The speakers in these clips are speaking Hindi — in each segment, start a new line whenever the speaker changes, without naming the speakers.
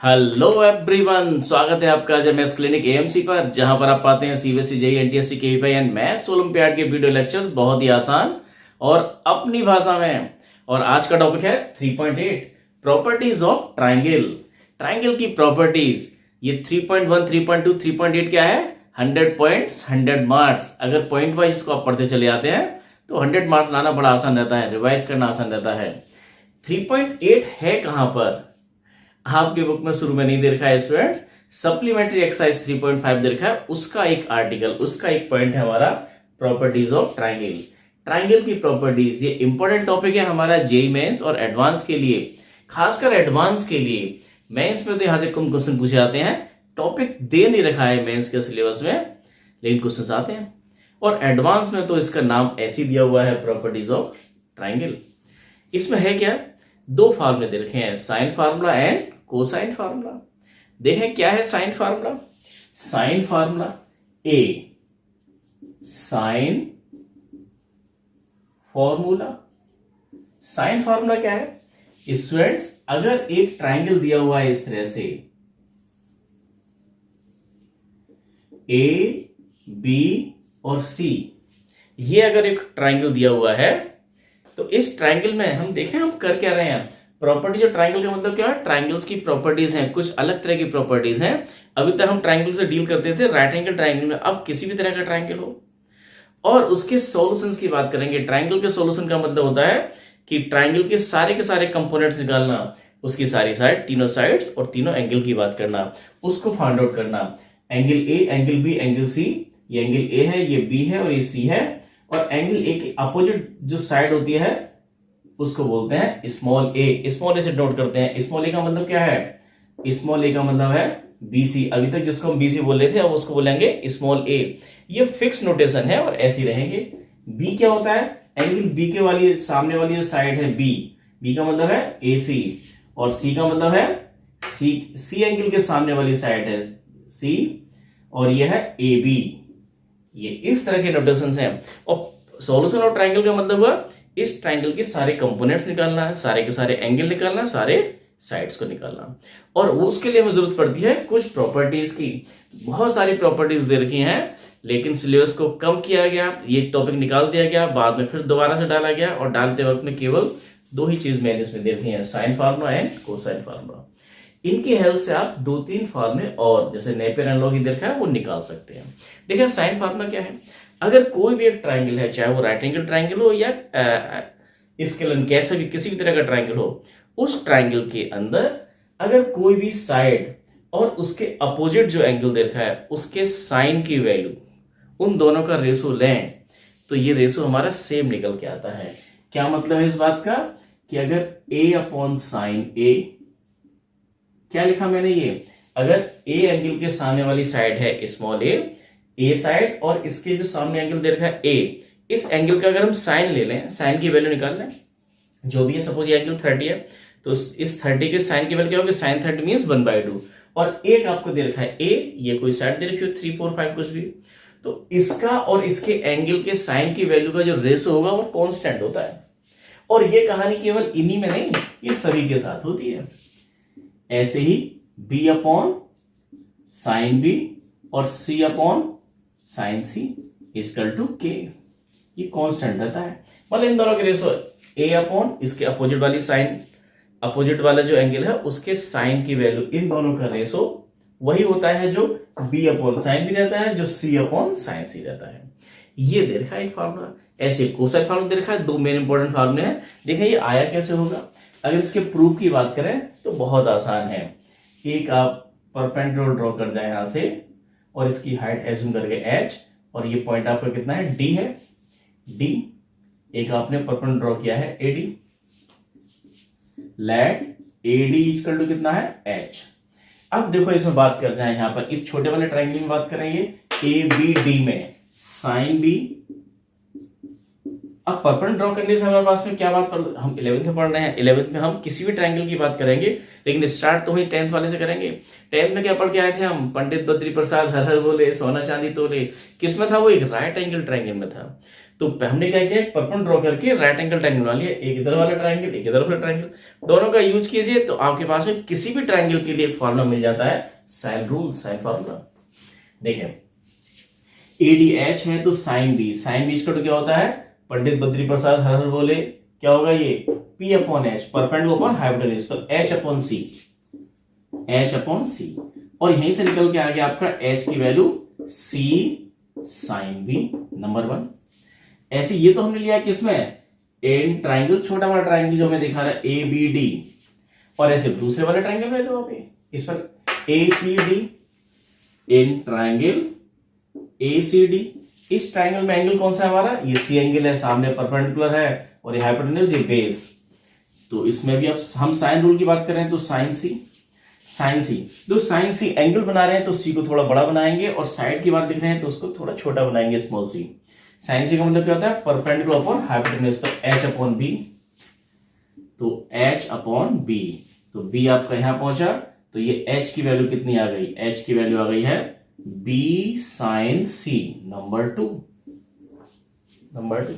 हेलो एवरीवन, स्वागत है आपका आज एमएस क्लिनिक एएमसी पर, जहां पर आप पाते हैं CBSE JEE NTSC KVPY and maths olympiad के वीडियो लेक्चर बहुत ही आसान और अपनी भाषा में। और आज का टॉपिक है 3.8 प्रॉपर्टीज ऑफ ट्राइंगल। ट्राइंगल की प्रॉपर्टीज। ये 3.1 3.2 3.8 क्या है? 100 पॉइंट्स 100 मार्क्स। अगर पॉइंट वाइज इसको आप पढ़ते चले जाते हैं तो 100 मार्क्स लाना बड़ा आसान रहता है, रिवाइज करना आसान रहता है। 3.8 है कहां पर? आपके बुक में शुरू में नहीं दे रखा है स्टूडेंट्स, सप्लीमेंट्री एक्सरसाइज 3.5 दे रखा है, उसका एक आर्टिकल, उसका एक पॉइंट है हमारा प्रॉपर्टीज ऑफ ट्राइंगल। ट्राइंगल की प्रॉपर्टीज, ये इंपॉर्टेंट टॉपिक है हमारा जेईई मेंस और एडवांस के लिए, खासकर एडवांस के लिए। मेंस में तो यहां से कम क्वेश्चन पूछे जाते हैं, टॉपिक दे नहीं रखा है मेंस के सिलेबस में, लेकिन क्वेश्चन आते हैं। और एडवांस में तो इसका नाम ऐसे दिया हुआ है प्रॉपर्टीज ऑफ ट्राइंगल। इसमें है क्या? दो फार्मूले दे रखे हैं, sine formula and cosine formula. देखें क्या है साइन फार्मूला। साइन फार्मूला ए साइन फॉर्मूला। साइन फार्मूला क्या है स्टूडेंट्स? अगर एक ट्राइंगल दिया हुआ है इस तरह से ए बी और सी, ये अगर एक ट्राइंगल दिया हुआ है तो इस ट्राइंगल में हम देखें हम कर क्या रहे हैं। प्रॉपर्टी ऑफ ट्राइंगल का मतलब क्या है? ट्राइंगल्स की प्रॉपर्टीज हैं, कुछ अलग तरह की प्रॉपर्टीज हैं। अभी तक हम ट्राइंगल से डील करते थे राइट एंगल ट्राइंगल में, अब किसी भी तरह का ट्राइंगल हो और उसके सॉल्यूशंस की बात करेंगे। ट्राइंगल के सॉल्यूशन का मतलब होता है कि ट्राइंगल के सारे कंपोनेंट्स निकालना, उसकी सारी साइड, तीनों साइड्स और तीनों एंगल की बात करना, उसको फाइंड आउट करना। Angle A, angle B, angle C. ये एंगल ए है, ये बी है और ये सी है। और एंगल ए की अपोजिट जो साइड होती है उसको बोलते हैं स्मॉल ए। स्मॉल ए से नोट करते हैं। स्मॉल ए का मतलब क्या है? स्मॉल ए का मतलब है बीसी। अभी तक जिसको हम बीसी बोल रहे थे अब उसको बोलेंगे स्मॉल ए। ये फिक्स नोटेशन है और ऐसे रहेंगे। बी क्या होता है? एंगल बी के वाली सामने वाली जो साइड है बी, बी का मतलब है ए सी। और सी का मतलब है सी एंगल के सामने वाली साइड है सी, और ये है ए बी। ये इस तरह के नोटेशंस हैं। और सॉल्यूशन ऑफ ट्राइंगल का मतलब हुआ इस ट्राइंगल के सारे कंपोनेंट्स निकालना है, सारे के सारे एंगल निकालना, सारे साइड्स को निकालना। और उसके लिए हमें जरूरत पड़ती है कुछ प्रॉपर्टीज की। बहुत सारी प्रॉपर्टीज दे रखी हैं, लेकिन सिलेबस को कम किया गया, ये टॉपिक निकाल दिया गया, बाद में फिर दोबारा से डाला गया और डालते वक्त में केवल दो ही चीज मैंने इसमें दे रखी है, sine formula and cosine formula. इनकी हेल्प से आप 2-3 फार्मूले और जैसे नेपियर एंड लॉग दे रखा है वो निकाल सकते हैं। देखिए साइन फार्मूला क्या है? अगर कोई भी एक ट्राइंगल है, चाहे वो राइट एंगल ट्राइंगल हो या स्केलन, कैसा भी किसी भी तरह का ट्राइंगल हो, उस ट्राइंगल के अंदर अगर कोई भी साइड और उसके अपोजिट जो एंगल दे रखा है उसके साइन की वैल्यू, उन दोनों का रेशो लें तो ये रेशो हमारा सेम निकल के आता है। क्या मतलब है इस बात का? कि अगर a अपॉन साइन ए, क्या लिखा मैंने ये, अगर a एंगल के सामने वाली साइड है स्मॉल ए साइड और इसके जो सामने एंगल दे रखा है ए, इस एंगल का अगर हम साइन ले लें, साइन की वैल्यू निकाल लें जो भी है, सपोज ये एंगल 30 है तो इस 30 के साइन की वैल्यू क्या होगी? Sine 30 means 1/2। और एक आपको दे रखा है ए, ये कोई साइड दे रखी हो 3 4 5 कुछ भी, तो इसका और इसके एंगल के साइन की वैल्यू का जो रेशो होगा वो कांस्टेंट होता है। और ये कहानी केवल इन्हीं में नहीं, ये सभी के साथ होती है। ऐसे ही b अपॉन साइन बी और c upon sine C equal to K, ये कांस्टेंट रहता है। मतलब इन दोनों के रेशो a अपॉन इसके अपोजिट वाली साइन, अपोजिट वाला जो एंगल है उसके साइन की वैल्यू, इन दोनों का रेशो वही होता है जो b अपॉन साइन बी रहता है, जो c अपॉन साइन सी रहता है। ये दे रखा है एक फार्मूला। ऐसे कोसाइन फार्मूला दे रखा है, दो मेन इंपॉर्टेंट फार्मूले हैं। देखिए ये आया कैसे होगा। अगर इसके प्रूफ की बात करें तो बहुत आसान है। एक आप परपेंडिकुलर ड्रॉ कर जाए यहां से और इसकी हाइट एज्यूम करके h, और ये पॉइंट आपका कितना है? d है, d। एक आपने परपेंडिकुलर ड्रॉ किया है AD, let AD equal to कितना है? h। अब देखो इसमें बात कर जाए, यहां पर इस छोटे वाले ट्राइंगल में बात करेंगे ABD में साइन बी। अब परपेंडिकुलर ड्रॉ करने से हमारे पास में क्या बात पर, हम 11th में पढ़ रहे हैं, 11th में हम किसी भी ट्रायंगल की बात करेंगे, लेकिन स्टार्ट तो वही 10th वाले से करेंगे। 10th में क्या पढ़ के आए थे हम? पंडित बद्री प्रसाद हर हर बोले, सोना चांदी तोले। किसमें था वो? एक राइट एंगल ट्रायंगल में था। तो हमने क्या किया, परपेंडिकुलर ड्रॉ करके राइट एंगल ट्रायंगल बना लिया, एक इधर वाला ट्रायंगल, एक इधर वाला ट्रायंगल, दोनों का यूज कीजिए तो आपके पास में किसी भी ट्रायंगल के लिए एक फॉर्मूला मिल जाता है, साइन रूल, साइन फॉर्मूला। देखिए ADH है तो साइन बी, साइन बी का क्या होता है, पंडित बद्री प्रसाद हर हर बोले, क्या होगा ये P upon H, perpendicular upon hypotenuse, तो H अपॉन सी, H अपॉन सी, और यहीं से निकल के आ गया आपका H की वैल्यू C साइन बी, नंबर 1। ऐसे ये तो हमने लिया किसमें, इन ट्राइंगल, छोटा वाला ट्राइंगल जो हमें दिखा रहा है ABD, और ऐसे दूसरे वाले ट्राइंगल में लो अभी इस पर ACD, इन ट्राइंगल ACD, इस ट्राइंगल में एंगल कौन सा है हमारा, ये C एंगल है, सामने परपेंडिकुलर है और ये हाइपोटेन्यूज, ये बेस, तो इसमें भी अब हम साइन रूल की बात कर रहे हैं तो साइन सी, साइन सी, तो साइन सी एंगल बना रहे हैं तो सी को थोड़ा बड़ा बनाएंगे, और साइड की बात देख रहे हैं तो उसको थोड़ा छोटा बनाएंगे, स्मॉल सी। साइन सी का मतलब क्या होता है, परपेंडिकुलर अपॉन हाइपोटेन्यूज, तो H अपॉन बी, तो H अपॉन बी, तो बी आपका यहां पहुंचा, तो ये H की वैल्यू कितनी आ गई, H की वैल्यू आ गई है B साइन सी, नंबर 2, नंबर 2।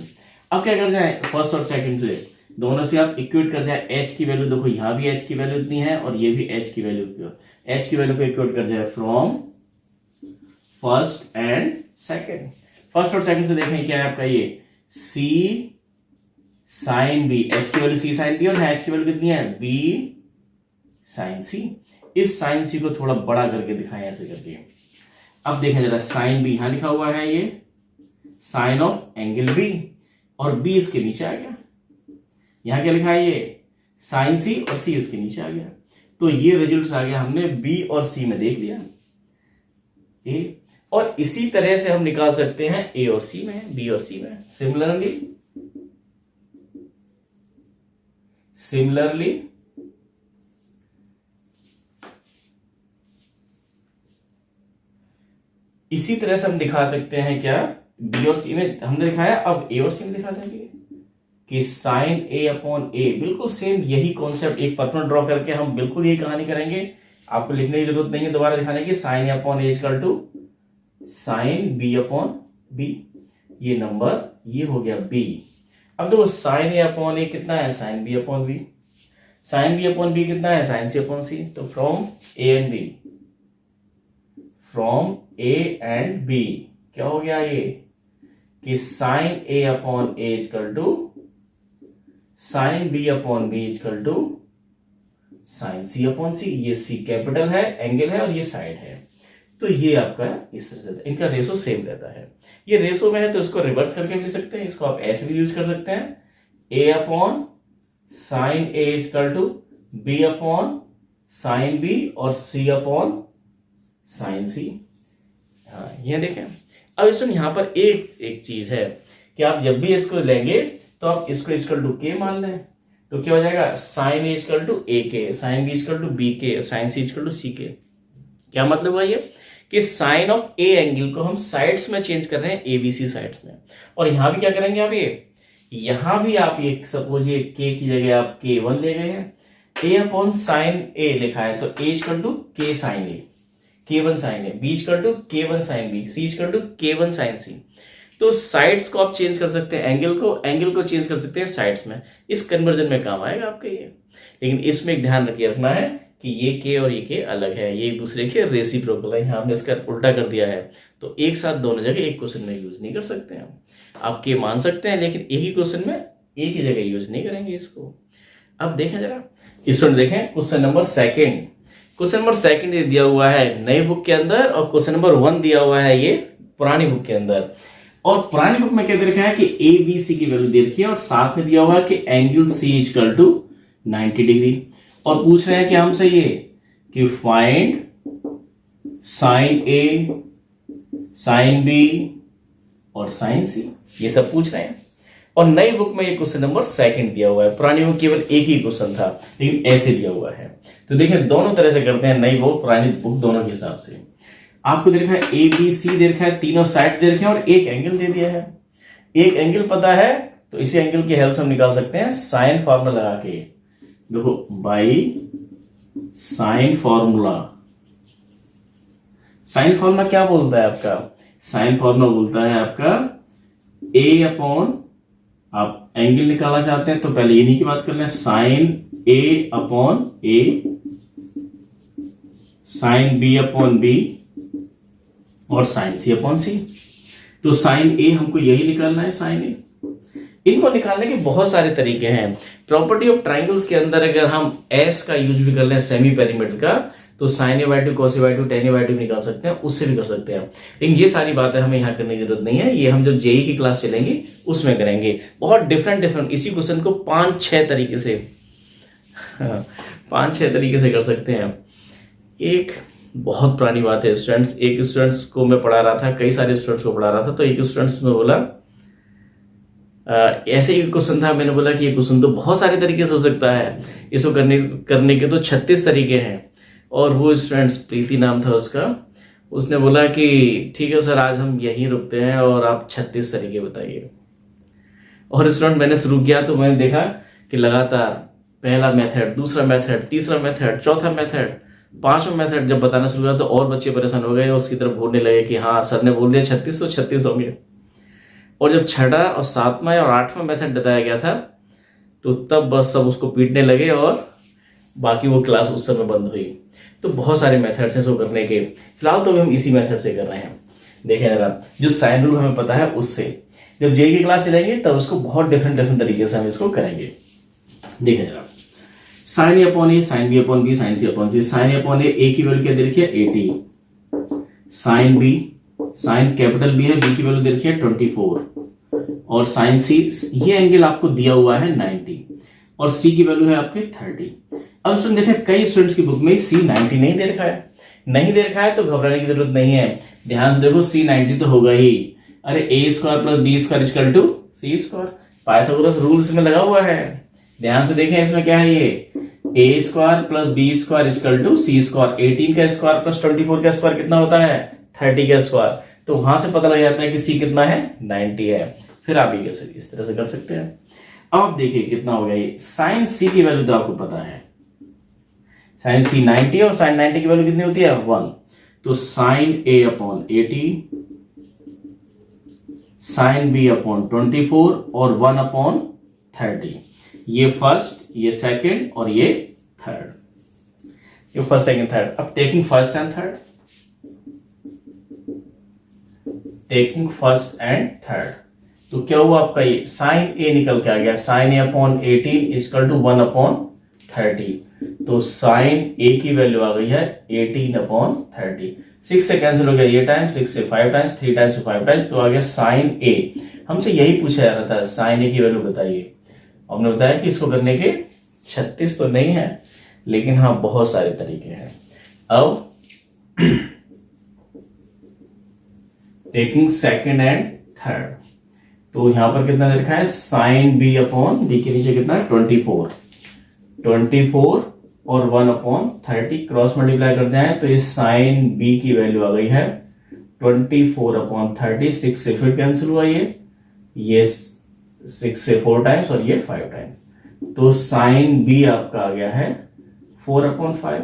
अब क्या कर जाए, फर्स्ट और सेकंड से दोनों से आप इक्वेट कर जाए, H की वैल्यू देखो, यहां भी H की वैल्यू इतनी है और ये भी H की वैल्यू को इक्वेट कर जाए from first and second. First और सेकंड से देखें क्या है आपका, ये C साइन बी, H की वैल्यू C साइन बी, और H की वैल्यू कितनी है B साइन सी। इस साइन सी को थोड़ा बड़ा करके दिखाएं ऐसे करके। अब देखें जरा, साइन बी यहां लिखा हुआ है, ये साइन ऑफ एंगल बी, और बी इसके नीचे आ गया, यहां क्या लिखा है, ये साइन सी, और सी इसके नीचे आ गया, तो ये रिजल्ट आ गया, हमने बी और सी में देख लिया ए, और इसी तरह से हम निकाल सकते हैं ए और सी में, बी और सी में। सिमिलरली इसी तरह से हम दिखा सकते हैं क्या, बी और सी में हमने दिखाया, अब ए और सी में दिखाते हैं कि साइन ए अपॉन ए, बिल्कुल सेम यही कॉन्सेप्ट, एक परपेंडिकुलर ड्रॉ करके हम बिल्कुल यही कहानी करेंगे, आपको लिखने की जरूरत नहीं है दोबारा दिखाने की। Sine A upon A equal to sine B upon B, ये नंबर ये हो गया बी। अब देखो साइन ए अपॉन ए कितना है, sine B upon B, sine B upon B कितना है, साइन सी अपॉन सी, तो from A and B, from A and B क्या हो गया ये, कि sine A upon A equal to sine B upon B equal to sine C upon C, ये सी कैपिटल है, एंगल है, और ये साइड है, तो ये आपका इस तरह से इनका रेशो सेम रहता है। ये रेशो में है तो इसको रिवर्स करके लिख सकते हैं, इसको आप ऐसे भी यूज कर सकते हैं, A upon sine A equal to B upon sine B, और सी अपॉन साइन सी। हाँ ये देखें। अब इसमें यहां पर एक चीज है कि आप जब भी इसको लेंगे तो आप इसको इक्वल टू के मान लें, तो क्या हो जाएगा, sine A equal to A K, sine B equal to B K, sine C equal to C K. क्या मतलब हुआ ये कि साइन ऑफ ए एंगल को हम साइड्स में चेंज कर रहे हैं, एबीसी साइड्स में, और यहां भी क्या करेंगे आप, ये यहां भी आप ये सपोज ये के की जगह आप K1 ले गए हैं, ए अपॉन साइन ए लिखा है तो A equal to K sine A, K1 sine A, B equal to K1 sine B, C equal to K1 sine C. तो साइड्स को आप चेंज कर सकते हैं, एंगल को चेंज कर सकते हैं साइड्स में, इस कन्वर्जन में काम आएगा आपके ये। लेकिन इसमें एक ध्यान रखना है कि ये के और ये के अलग है, ये एक दूसरे के रेसिप्रोकल है, यहाँ हमने इसका उल्टा कर दिया है, तो एक साथ दोनों जगह एक क्वेश्चन में यूज नहीं कर सकते हैं। आप के मान सकते हैं लेकिन एक ही क्वेश्चन में एक ही जगह यूज नहीं करेंगे इसको। अब देखें जरा, इसमें देखें question number second, question number second ये दिया हुआ है नई बुक के अंदर, और क्वेश्चन नंबर 1 दिया हुआ है ये पुरानी बुक के अंदर। और पुरानी बुक में क्या दे रखा है कि ए बी सी की वैल्यू दे रखी है, और साथ में दिया हुआ है कि angle C equal to 90 degree, और पूछ रहे हैं कि हमसे ये कि find sine A, sine B और साइन सी, ये सब पूछ रहे हैं। और नई बुक में ये क्वेश्चन नंबर सेकंड दिया हुआ है, पुरानी बुक केवल एक ही क्वेश्चन था लेकिन ऐसे दिया हुआ है। तो देखिए दोनों तरह से करते हैं, नई बुक पुरानी बुक दोनों के हिसाब से। आपको दे रखा है ए बी सी दे रखा है, तीनों साइड्स दे रखे हैं, और एक एंगल दे दिया है। एक एंगल पता है तो इसी एंगल की हेल्प से हम निकाल सकते हैं साइन फॉर्मूला लगा के। देखो by sine formula, sine formula क्या बोलता है आपका, साइन फॉर्मूला बोलता है आपका ए अपॉन, आप एंगल निकालना चाहते हैं तो पहले इन्हीं की बात कर लें, sign A upon A, sine B upon B और साइन सी अपॉन सी। तो साइन ए हमको यही निकालना है, साइन ए। इनको निकालने के बहुत सारे तरीके हैं। प्रॉपर्टी ऑफ ट्राइंगल्स के अंदर अगर हम एस का यूज भी कर लें, सेमी पेरीमीटर का, तो sine A by two, cos A by two, tan A by two निकाल सकते हैं, उससे भी कर सकते हैं। लेकिन ये सारी बातें हमें यहाँ करने की जरूरत नहीं है, ये हम जब जेई की क्लास चलेंगे उसमें करेंगे। बहुत डिफरेंट इसी क्वेश्चन को 5-6 तरीके से 5-6 तरीके से कर सकते हैं। एक बहुत पुरानी बात है स्टूडेंट्स, एक स्टूडेंट्स को मैं पढ़ा रहा था, कई सारे स्टूडेंट्स को पढ़ा रहा था, तो एक स्टूडेंट्स में बोला ऐसे ही क्वेश्चन था, मैंने बोला कि ये क्वेश्चन तो बहुत सारे तरीके से हो सकता है, इसको करने के तो 36 तरीके हैं। और वो स्टूडेंट्स, प्रीति नाम था उसका, उसने बोला कि ठीक है सर, आज हम यहीं रुकते हैं और आप 36 तरीके बताइए। और स्टूडेंट मैंने शुरू किया तो मैंने देखा कि लगातार पहला मेथड, दूसरा मेथड, तीसरा मेथड, चौथा मेथड, 5वां मेथड जब बताना शुरू किया तो और बच्चे परेशान हो गए और उसकी तरफ घूरने लगे कि हाँ सर ने बोल दिया 36 तो 36 होंगे। और जब 6वां और 7वां और 8वां मेथड बताया गया था तो तब बस सब उसको पीटने लगे और बाकी वो क्लास उस समय बंद हुई। तो बहुत सारे मेथड्स हैं इसको करने के, फिलहाल तो हम इसी मेथड से कर रहे हैं। देखें जरा, जो साइन रूल हमें पता है उससे, जब जेई की क्लास चलेंगे तब उसको बहुत डिफरेंट तरीके से हम इसको करेंगे। देखें जरा, sine A upon A, sine B upon B, sine C upon C. Sine A upon A की वैल्यू क्या दे रखी है 80, sine B, sine capital B है, बी की वैल्यू दे रखी है 24 और साइन सी, ये एंगल आपको दिया हुआ है 90 और सी की वैल्यू है आपके 30। अब स्टूडेंट देखें, कई स्टूडेंट्स की बुक में सी 90 नहीं दे रखा है, नहीं दे रखा है तो घबराने की जरूरत नहीं है। ध्यान से देखो, सी 90 तो होगा ही। अरे A square plus B square equal to C square, Pythagoras rules में लगा हुआ है। ध्यान से देखें, इसमें क्या है, ये A square plus B square equal to C square. 18 का स्क्वायर प्लस 24 का स्क्वायर कितना होता है 30 का स्क्वायर। तो वहां से पता लग जाता है कि सी कितना है 90 है। फिर आप ये इस तरह से कर सकते हैं। अब देखिए कितना हो गया, ये साइन सी की वैल्यू तो आपको पता है, साइन सी 90 और साइन 90 की वैल्यू कितनी होती है 1। तो sine A upon 80, sine B upon 24 और 1 अपॉन 30। ये फर्स्ट, ये सेकंड और ये थर्ड, ये फर्स्ट सेकंड थर्ड। अब taking first and third, taking first and third, तो क्या हुआ आपका, ये साइन ए निकल के आ गया, sine A upon 18 equal to 1 upon 30। तो साइन ए की वैल्यू आ गई है 18 अपॉन 30। 6 से कैंसिल हो गया ये टाइम, 6 से 5 टाइम्स, 3 टाइम्स से 5 टाइम्स, तो आ गया साइन ए। हमसे यही पूछा जा रहा था, साइन ए की वैल्यू बताइए। हमने बताया कि इसको करने के 36 तो नहीं है, लेकिन हाँ बहुत सारे तरीके हैं। अब टेकिंग सेकंड एंड थर्ड, तो यहां पर कितना दे रखा है, साइन बी अपॉन बी के नीचे कितना है 24 और 1 अपॉन 30 क्रॉस मल्टीप्लाई करते हैं तो ये साइन बी की वैल्यू आ गई है 24 अपॉन 30। 6 से फिर कैंसिल हुआ, ये 6 से 4 टाइम्स और ये 5 टाइम्स, तो साइन बी आपका आ गया है 4 अपॉन 5।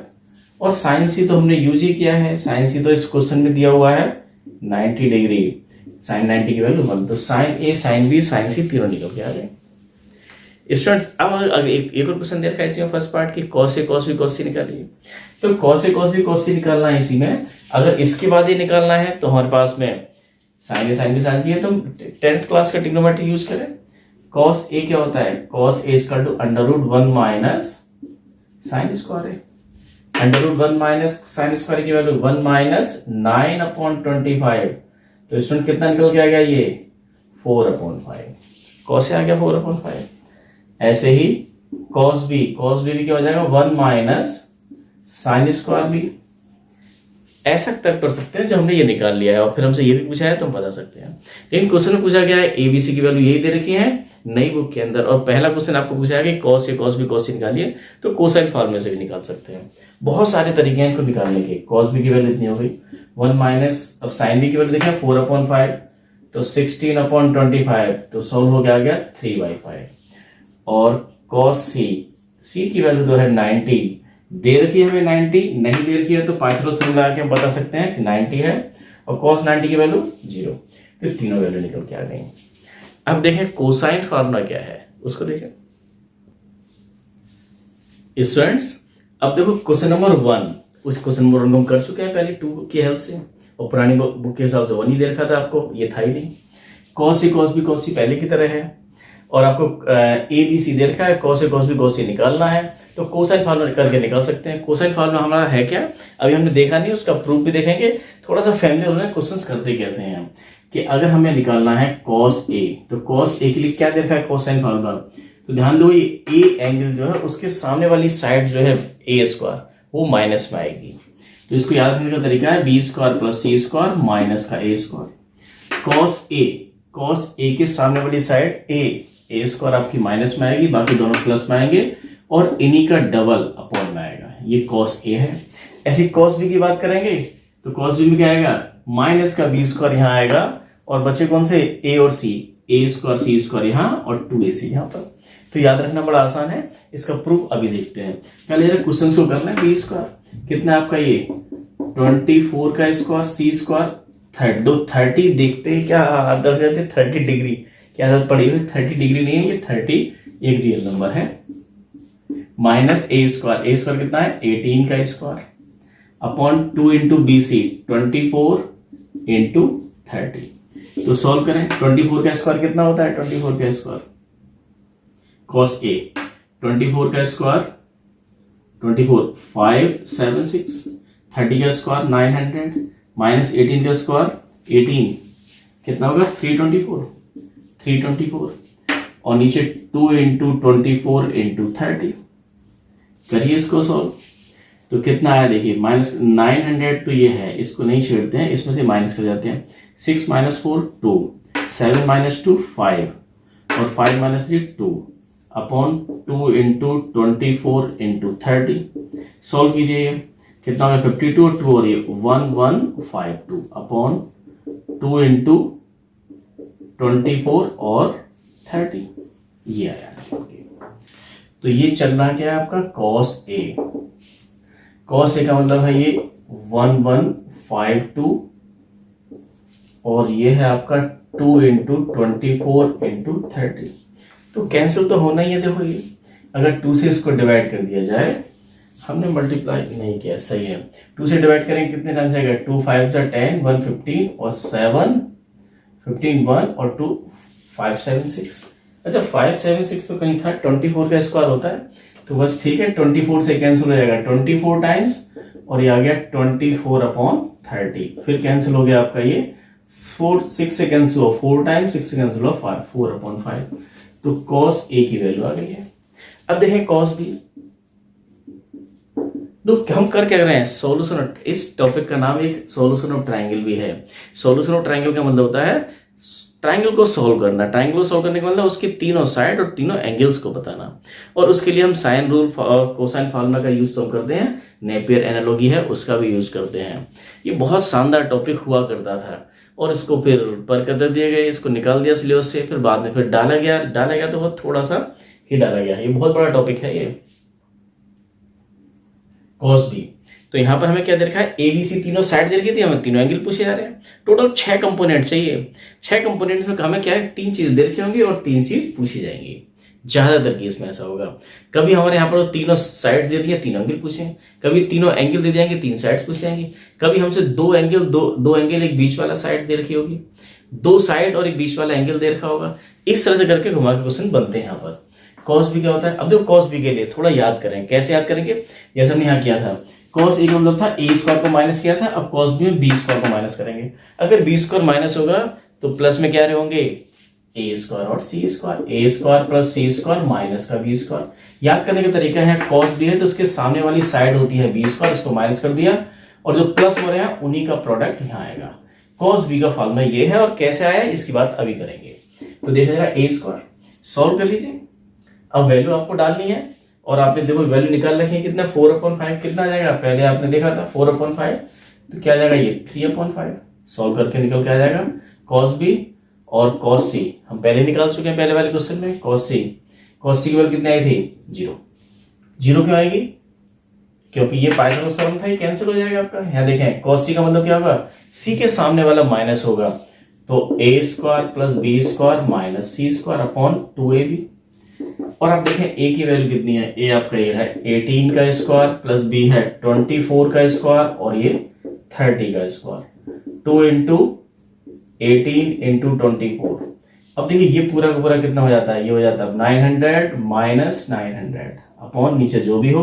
और साइन सी तो हमने यूज ही किया है, साइन सी तो इस क्वेश्चन में दिया हुआ है 90 डिग्री, साइन 90 की वैल्यू 1। तो sine A, sine B, sine सी तीनों निकल के आ गए। स्टूडेंट्स अब एक और क्वेश्चन दे रखा है इसी में फर्स्ट पार्ट की, cos A cos B cos सी निकालिए। तो cos A cos B cos सी निकालना है इसी में, अगर इसके बाद ये निकालना है तो हमारे पास में sine A sine B sine C है, तो 10th क्लास का ट्रिग्नोमेट्री यूज करें। कॉस ए क्या होता है, cos A equal to √1 minus sine square है। √1 माइनस साइन स्क्वायर की वैल्यू 1 माइनस 9 अपॉन 25, तो स्टूडेंट कितना निकल के आ गया, ये 4 अपॉन 5। कॉस ए आ गया 4 अपॉन 5। ऐसे ही कॉस बी भी क्या हो जाएगा 1 माइनस साइन स्क्वायर बी। ऐसा तक कर सकते हैं जो हमने ये निकाल लिया है, और फिर हमसे ये भी पूछा है तो हम बता सकते हैं। लेकिन क्वेश्चन में पूछा गया है एबीसी की वैल्यू यही दे रखी है नई बुक के अंदर, और पहला क्वेश्चन आपको पूछा है कि cos A cos B cos सी निकालिए, तो कोसाइन फॉर्मूले से भी निकाल सकते हैं। बहुत सारे तरीके हैं इनको निकालने के। कॉस बी की वैल्यू इतनी हो गई 1 माइनस, अब साइन बी की वैल्यू देखें 4 अपॉन 5, तो 16 अपॉन 25, तो सोल्व हो गया 3/5। और कॉस सी की वैल्यू तो है 90, दे रखी है हमें 90, नहीं दे रखी है तो पाइथागोरस रूल लगा के हम बता सकते हैं कि 90 है, और कॉस 90 की वैल्यू 0। तो तीनों वैल्यू निकल के आ गई। अब देखें कोसाइन फार्मूला क्या है उसको देखें स्टूडेंट्स। अब देखो क्वेश्चन नंबर 1, उस क्वेश्चन नंबर 1 को हम कर चुके हैं पहले 2 की हेल्प से, और पुरानी बुक के हिसाब से 1 ही दे रखा था आपको, ये था ही नहीं। Cos A cos B cos सी पहले की तरह है, और आपको ए बी सी दे रखा है, कॉस ए कॉस बी कॉस सी निकालना है, तो कोसाइन फार्मूला करके निकाल सकते हैं। कोसाइन फार्मूला हमारा है क्या, अभी हमने देखा नहीं, उसका प्रूफ भी देखेंगे, थोड़ा सा फैमिलियर होना है क्वेश्चंस करते कैसे हैं। कि अगर हमें निकालना है कॉस ए, तो कॉस ए के लिए क्या दे रखा है कोसाइन फार्मूला, तो ध्यान दो ये ए एंगल जो है उसके सामने वाली साइड जो है ए स्क्वायर वो माइनस में आएगी, तो इसको याद रखने का तरीका है B square plus C square minus का ए स्क्वायर। कॉस ए के सामने वाली साइड ए स्क्वायर आपकी माइनस में आएगी, बाकी दोनों प्लस में आएंगे, और इन्हीं का डबल अपॉन में आएगा, ये कॉस ए है। ऐसी कॉस बी की बात करेंगे तो कॉस बी में क्या आएगा, माइनस का बी स्क्वायर यहाँ आएगा, और बचे कौन से ए और सी, ए स्क्वायर सी स्क्वायर यहाँ और 2ac यहाँ पर। तो याद रखना बड़ा आसान है, इसका प्रूफ अभी देखते हैं। पहले जरा क्वेश्चन को करना है, बी स्क्वायर कितना आपका ये 24 का स्क्वायर सी स्क्वायर 30 देखते हैं क्या आदत जाते 30 डिग्री की आदत पड़ी हुई, 30 डिग्री नहीं है ये 30 एक रियल नंबर है, माइनस ए स्क्वायर कितना है 18 का square upon 2 into B C 24 into 30। तो सॉल्व करें, 24 का स्क्वायर कितना होता है, 24 का स्क्वायर कॉस ए 24 का स्क्वायर 24 576, 30 का स्क्वायर 900 माइनस 18 का स्क्वायर 18 कितना होगा 324 और नीचे 2 इंटू 24 इंटू 30। करिए इसको सॉल्व, तो कितना आया देखिए माइनस 900, तो ये है इसको नहीं छेड़ते हैं, इसमें से माइनस कर जाते हैं, 6 माइनस 4 2, 7 माइनस 2 5 और 5 minus 3 2 upon 2 into 24 into 30। Solve कीजिए कितना होगा 52 और 2 और ये 1152 अपॉन 2 इंटू 24 और 30, ये आया। तो ये चलना क्या है आपका cos A का मतलब है ये 1152 और ये है आपका 2 इंटू 24 इंटू 30। तो कैंसिल तो होना ही है, देखो ये अगर 2 से इसको डिवाइड कर दिया जाए, हमने मल्टीप्लाई नहीं किया, सही है, 2 से डिवाइड करेंगे कितने टाइम जाएगा 2 5 जा 10 1 15 और 7 15 1 और 2 5 7 6। अच्छा 5 7 6 तो कहीं था, 24 का स्क्वायर होता है, तो बस ठीक है 24 से कैंसिल हो जाएगा 24 टाइम्स और ये आ गया 24 अपॉन 30, फिर कैंसिल हो गया आपका ये 6 से कैंसिल हो 4 टाइम्स, 6 से कैंसिल हो 5 4 अपॉन 5, तो cos A की वैल्यू आ गई है। अब देखें cos B, तो हम कर क्या रहे हैं, सॉल्यूशन, इस टॉपिक का नाम एक सॉल्यूशन ऑफ ट्रायंगल भी है। सॉल्यूशन ऑफ ट्रायंगल का मतलब होता है ट्रायंगल को सॉल्व करना, ट्रायंगल को सॉल्व करने का मतलब उसके तीनों साइड और तीनों एंगल्स को बताना, और उसके लिए हम साइन रूल कोसाइन फार्मूला का यूज तो करते हैं, नेपियर एनालॉजी है उसका भी यूज करते हैं। ये बहुत शानदार टॉपिक हुआ करता था और इसको फिर पर कर दिए गए, इसको निकाल दिया सिलेबस से, फिर बाद में फिर डाला गया तो बहुत थोड़ा सा ही डाला गया। ये बहुत बड़ा टॉपिक है ये cos B। तो यहाँ पर हमें क्या दे रखा है, ABC तीनों साइड दे रखी थी, हमें तीनों एंगल पूछे जा रहे हैं, टोटल 6 कंपोनेंट चाहिए। 6 कंपोनेंट्स में हमें क्या है 3 चीज दे रखी होंगी और 3 चीज पूछी जाएंगी, ज्यादातर केस में ऐसा होगा। कभी हमारे यहाँ पर तीनों साइड दे दिए 3 एंगल पूछे, कभी तीनों एंगल दे देंगे 3 साइड्स पूछ जाएंगे, कभी हमसे 2 एंगल एक बीच वाला साइड दे रखी होगी, 2 साइड और एक बीच वाला एंगल दे रखा होगा, इस तरह से करके घुमा के क्वेश्चन बनते हैं यहाँ पर। cos B क्या होता है, अब देखो cos B के लिए थोड़ा याद करें, कैसे याद करेंगे, जैसे हमने यहाँ किया था cos A का मतलब था a स्क्वायर को माइनस किया था, अब cos B में b स्क्वायर को माइनस करेंगे। अगर b स्क्वायर माइनस होगा तो प्लस में क्या रहे होंगे a स्क्वायर और c square, a square plus c square minus का b स्क्वायर। याद करने का तरीका है cos B है तो उसके सामने वाली साइड होती है b स्क्वायर, इसको माइनस कर दिया और जो प्लस हो रहे हैं उन्हीं का प्रोडक्ट यहाँ आएगा। cos B का फॉर्मूला ये है और कैसे आया इसकी बात अभी करेंगे। तो देखा जाएगा a स्क्वायर, सॉल्व कर लीजिए। अब वैल्यू आपको डालनी है और आपने देखो वैल्यू निकाल रखी है कितना 4/5 कितना आ जाएगा, पहले आपने देखा था 4/5, तो क्या आ जाएगा ये 3/5। सॉल्व करके निकल के आ जाएगा cos B और cos C, हम पहले निकाल चुके हैं पहले वाले क्वेश्चन में। cos C की वैल्यू कितनी आई थी 0 क्यों आएगी, क्योंकि ये पाइथागोरस थ्योरम था, ये कैंसिल हो जाएगा आपका। यहाँ देखें cos C का मतलब क्या होगा, C के सामने वाला माइनस होगा, तो A square plus B square minus C square upon 2ab। और आप देखें ए की वैल्यू कितनी है, ए आपका ये है 18 का स्क्वायर प्लस बी है 24 का स्क्वायर और ये 30 का स्क्वायर। 2 into 18 into 24। अब देखिए ये पूरा का पूरा कितना हो जाता है, ये हो जाता है 900 माइनस 900 अपॉन नीचे जो भी हो,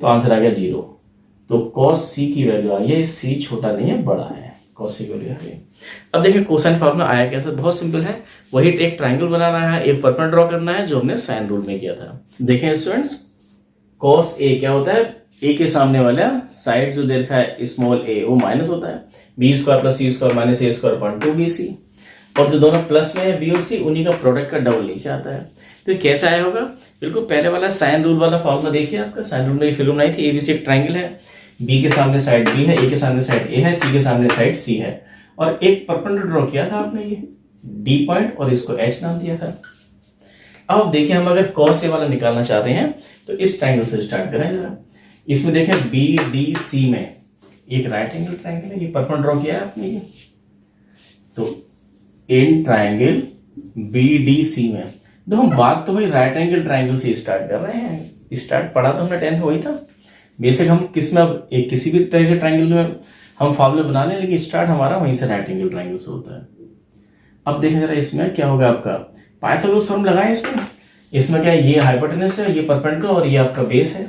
तो आंसर आ गया 0। तो कॉस सी की वैल्यू आई है, सी छोटा नहीं है बड़ा है, कॉस सी की वैल्यू आ गई। अब देखिए कोसाइन फॉर्मूला आया कैसे, बहुत सिंपल है, वही एक ट्राइंगल बनाना है, एक परपेंडिकुलर ड्रॉ करना है जो हमने साइन रूल में किया था। देखें स्टूडेंट्स, कॉस ए क्या होता है, ए के सामने वाला साइड जो दे रखा है स्मॉल ए वो माइनस होता है, B square plus C square minus A square upon 2bc, और जो दोनों प्लस में है बी और सी उन्हीं का प्रोडक्ट का डबल नीचे आता है। तो कैसा आया होगा, बिल्कुल पहले वाला साइन रूल वाला फॉर्मूला देखिए, आपका साइन रूल में फिल्म बनाई थी, एबीसी एक ट्राइंगल है, बी के सामने साइड बी है, ए के सामने साइड ए है, सी के सामने साइड सी है, और एक परपेंडिकुलर ड्रॉ किया था आपने ये डी पॉइंट और इसको एच नाम दिया था। अब देखिए हम अगर कॉस ए वाला निकालना चाह रहे हैं तो इस ट्राइंगल से स्टार्ट करें जरा। इसमें देखें बी डी सी में एक राइट एंगल ट्राइंगल है, ये परपेंडिकुलर ड्रॉ किया है आपने ये, तो इन ट्राइंगल बी डी सी में, तो हम बात तो भाई राइट एंगल ट्राइंगल से स्टार्ट कर रहे हैं, स्टार्ट पढ़ा तो हमने 10th वही था। बेसिक हम किसमें अब एक किसी भी तरह के ट्राइंगल में हम फॉर्मूले बना लें, लेकिन स्टार्ट हमारा वहीं से राइट एंगल ट्राइंगल से होता है। अब देखें जरा इसमें क्या होगा, आपका पाइथागोरस फॉर्मूला लगाएं इसमें क्या है, ये हाइपोटेनस है, ये परपेंडिकुलर और ये आपका बेस है,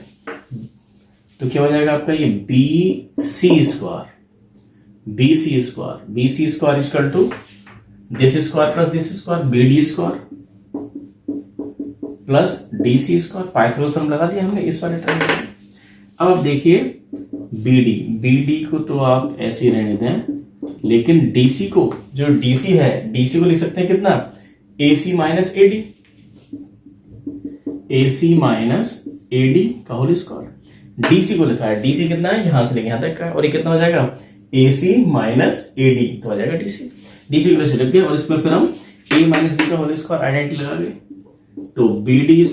तो क्या हो जाएगा आपका ये B C square equal to this square plus this square B D square plus D C square. Pythagoras formula लगा दिया हमने इस वाले ट्राइंगल में। अब आप देखिए बी डी को तो आप ऐसे ही रहने दें, लेकिन डीसी को, जो डीसी है डीसी को लिख सकते हैं कितना, AC minus AD, AC minus AD का होल स्क्वायर। डीसी को लिखा है, डीसी कितना है यहां से लेके यहां तक का, और ये कितना हो जाएगा AC माइनस एडी, तो आ जाएगा डीसी। डीसी को लिख दिया और इसमें फिर हम a माइनस बी का होल स्क्वायर आइडेंटिटी लगा गए, तो बी डी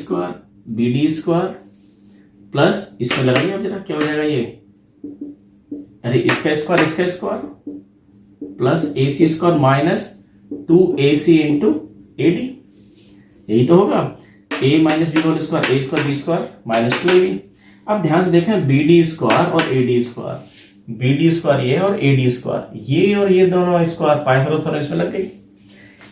स्क्वायर प्लस इसमें लगाइए आप जरा, क्या हो जाएगा ये, अरे इसका square plus AC square minus 2AC into AD, यही तो होगा, a minus B whole square a square B square minus 2ab। अब ध्यान से देखें बी डी स्क्वायर और A D square, B D square ये और ए डी स्क्वायर, ये और ये दोनों स्क्वायर पाइथागोरस थ्योरम इसमें लग गई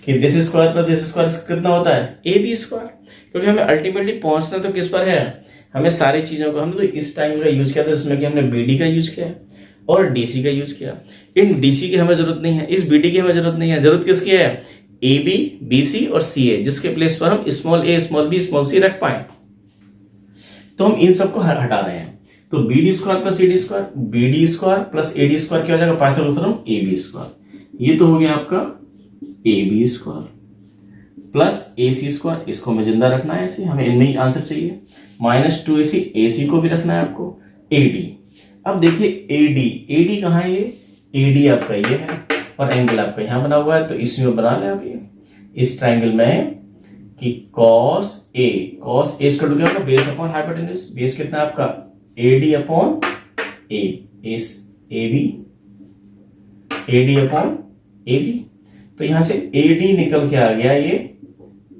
कि this square plus this square कितना होता है ए बी स्क्वायर, क्योंकि हमें अल्टीमेटली पहुंचना तो किस पर है, हमें सारी चीजों को, हमने तो इस टाइम का यूज किया था जिसमें कि हमने बीडी का यूज किया और डीसी का यूज किया। इन डीसी की हमें जरूरत नहीं है, इस बीडी की हमें जरूरत नहीं है, जरूरत किसकी है, ए बी बी सी और सी ए, जिसके प्लेस पर हम small A small B small सी रख पाए, तो हम इन सबको हटा रहे हैं। तो B D square plus A D square, B D square plus A D square क्या हो जाएगा, Pythagoras theorem A B square, ये तो हो गया आपका A B square plus A C square, इसको हमें जिंदा रखना है ऐसे, हमें इनमें ही आंसर चाहिए, माइनस 2AC, AC को भी रखना है आपको, AD। अब देखिए AD कहाँ है, ये AD आपका ये है और एंगल आपका यहाँ बना हुआ है, तो इसमें बना लें आप ये इस ट्राइंगल में कि cos A इसका क्या होगा, बेस अपॉन हाइपोटेन्यूज, बेस कितना है आपका AD upon AD upon AB, तो यहां से AD निकल के आ गया ये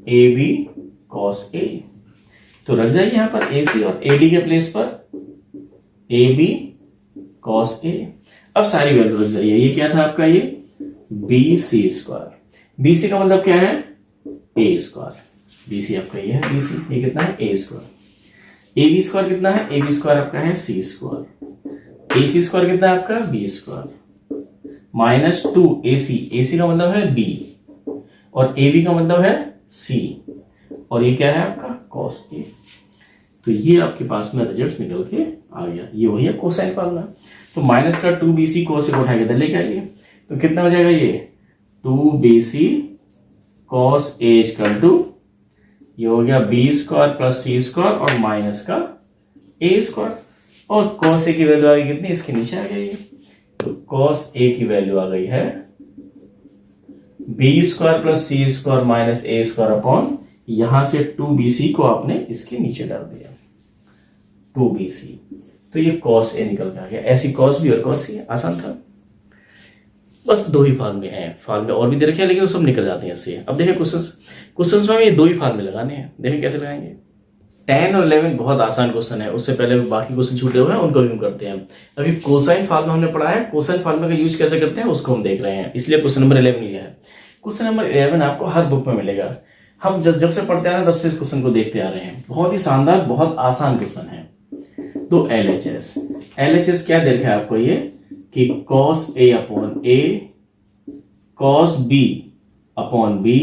AB cos A, तो रख जाइए यहां पर AC और AD के प्लेस पर AB cos A। अब सारी वैल्यू रख जाइए, ये क्या था आपका ये BC स्क्वायर, BC का मतलब क्या है A स्क्वायर, BC आपका ये है BC, ये कितना है A स्क्वायर, AB स्क्वायर कितना है, AB स्क्वायर आपका है C स्क्वायर, AC स्क्वायर कितना है आपका B स्क्वायर माइनस 2AC का मतलब है B और AB का मतलब है C, और ये क्या है आपका cos A। तो ये आपके पास में रिजल्ट निकल के आ गया, ये वही है कोसाइन फॉर्मूला। तो माइनस का 2BC cos A को उठा के इधर लेके आइए, तो कितना हो जाएगा ये 2BC cos A equal to, ये हो गया B square plus C square और माइनस का A स्क्वायर, और cos A की वैल्यू आ गई कितनी, इसके नीचे आ गई, तो cos A की वैल्यू आ गई है B square plus C square minus A square upon, यहां से 2BC को आपने इसके नीचे डाल दिया 2BC, तो ये cos A निकल के आ गया। ऐसी cos B और cos C आसान था। बस दो ही फार्मूले हैं, फार्मूले और भी दे रखे हैं लेकिन वो सब निकल जाते हैं इससे। अब देखिए क्वेश्चंस में हमें ये दो ही फार्मूले लगाने हैं, देखें कैसे लगाएंगे। 10 और 11 बहुत आसान क्वेश्चन है, उससे पहले बाकी क्वेश्चन छूटे हुए हैं उनको भी हम करते हैं। अभी कोसाइन फार्मूला हमने पढ़ा है, कोसाइन फार्मूला का यूज कैसे करते हैं उसको हम देख रहे हैं, इसलिए क्वेश्चन नंबर 11 लिया है। क्वेश्चन नंबर 11 आपको हर बुक में मिलेगा, हम जब से पढ़ते आ रहे हैं तब से इस क्वेश्चन को देखते आ रहे हैं। बहुत ही शानदार, बहुत आसान क्वेश्चन है। तो LHS क्या दे रखा है आपको ये कि cos A upon A, cos B upon B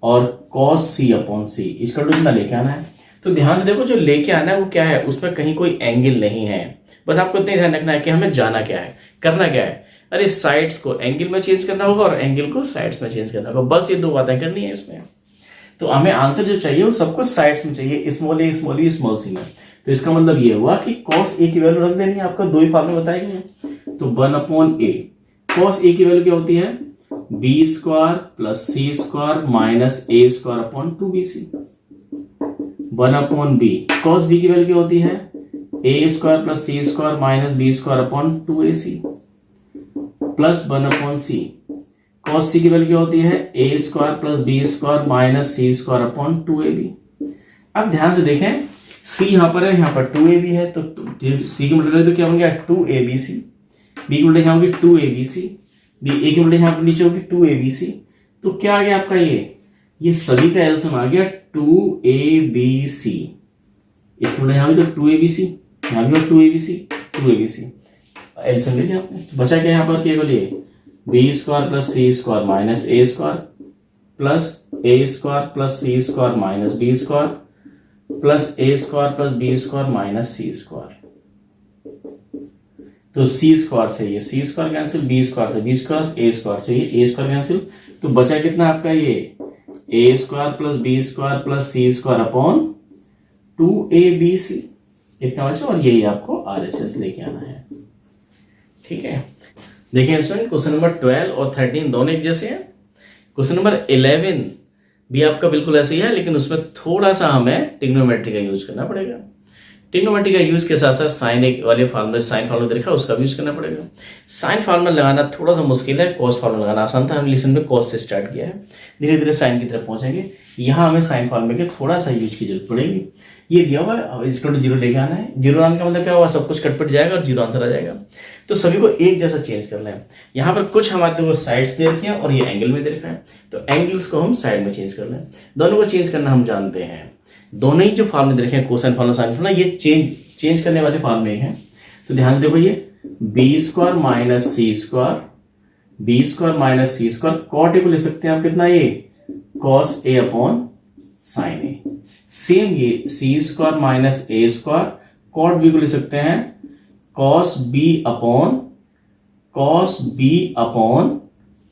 और cos C अपॉन C, इसका कितना लेके आना है। तो ध्यान से देखो, जो लेके आना है वो क्या है, उसमें कहीं कोई एंगल नहीं है, बस आपको इतना ध्यान रखना है कि हमें जाना क्या है, करना क्या है। अरे साइड्स को एंगल में चेंज करना होगा और एंगल को साइड्स में चेंज करना होगा, बस ये दो बातें करनी है इसमें। तो हमें आंसर जो चाहिए वो सब कुछ साइड्स में चाहिए, small A small B small सी में। तो इसका मतलब ये हुआ कि cos A की वैल्यू रख देनी है, आपका दो ही फार्मूले बताए गए हैं। तो 1 अपॉन A, cos A की वैल्यू क्या होती है, b square plus c square minus a square upon 2bc। 1 upon B, cos B की वैल्यू क्या होती है, a square plus c square minus b square upon 2ac plus 1 upon C, cos C की वैल्यू क्या होती है, a square plus b square minus c square upon 2ab। अब ध्यान से देखें, C यहां पर है, यहां पर 2ab है, तो C की मल्टीप्लाई तो क्या बन गया 2abc, B की मल्टीप्लाई यहां होगी 2abc, A की मल्टीप्लाई यहां पर नीचे होगी 2abc। तो क्या आ गया आपका ये सभी का एलसीएम आ गया 2abc। इस मल्टीप्लाई यहां भी तो 2abc, यहां भी 2abc एलसीएम ले लिया आपने। बचा क्या यहां पर केवल ये b square plus c square minus a square plus a square plus c square minus b square plus a square plus b square minus c square. तो c स्क्वायर से ये c square cancel, b square से b स्क्वायर, a स्क्वायर से ये a स्क्वायर कैंसिल। तो बचा कितना आपका ये a square plus b square plus c square upon 2abc, इतना बचा। और यही आपको RHS लेके आना है, ठीक है। देखिए स्टूडेंट, क्वेश्चन नंबर 12 और 13 दोनों एक जैसे हैं। क्वेश्चन नंबर 11 भी आपका बिल्कुल ऐसे ही है, लेकिन उसमें थोड़ा सा हमें ट्रिग्नोमेट्री का यूज करना पड़ेगा। ट्रिग्नोमेट्री का यूज के साथ साथ साइन वाले फार्मूले, साइन फार्मूला देखा उसका भी यूज करना पड़ेगा। साइन फार्मूला लगाना थोड़ा सा मुश्किल है, कॉस फार्मूला लगाना आसान था। हमने लेसन में कॉस से स्टार्ट किया है, धीरे धीरे साइन की तरफ पहुंचेंगे। यहाँ हमें साइन फार्मूले के थोड़ा सा यूज की जरूरत पड़ेगी। ये दिया हुआ है, इसको जीरो लेके आना है। जीरो आने का मतलब क्या हुआ, सब कुछ कट पट जाएगा और जीरो आंसर आ जाएगा। तो सभी को एक जैसा चेंज करना है। यहाँ पर कुछ हमारे दो साइड्स दे रखी हैं और ये एंगल में दे रखा है, तो एंगल्स को हम साइड में चेंज करना है। दोनों को चेंज करना हम जानते हैं। दोनों ही जो फार्मूले दे रखे हैं, कोसाइन फार्मूला साइन फार्मूला, ये चेंज करने वाले फार्मूले हैं। तो ध्यान से देखो, ये B square minus C square, B square minus C square, cot A को ले सकते हैं आप कितना, ये cos A upon sine A. Same ये C square minus A square, cot B को ले सकते हैं cos B upon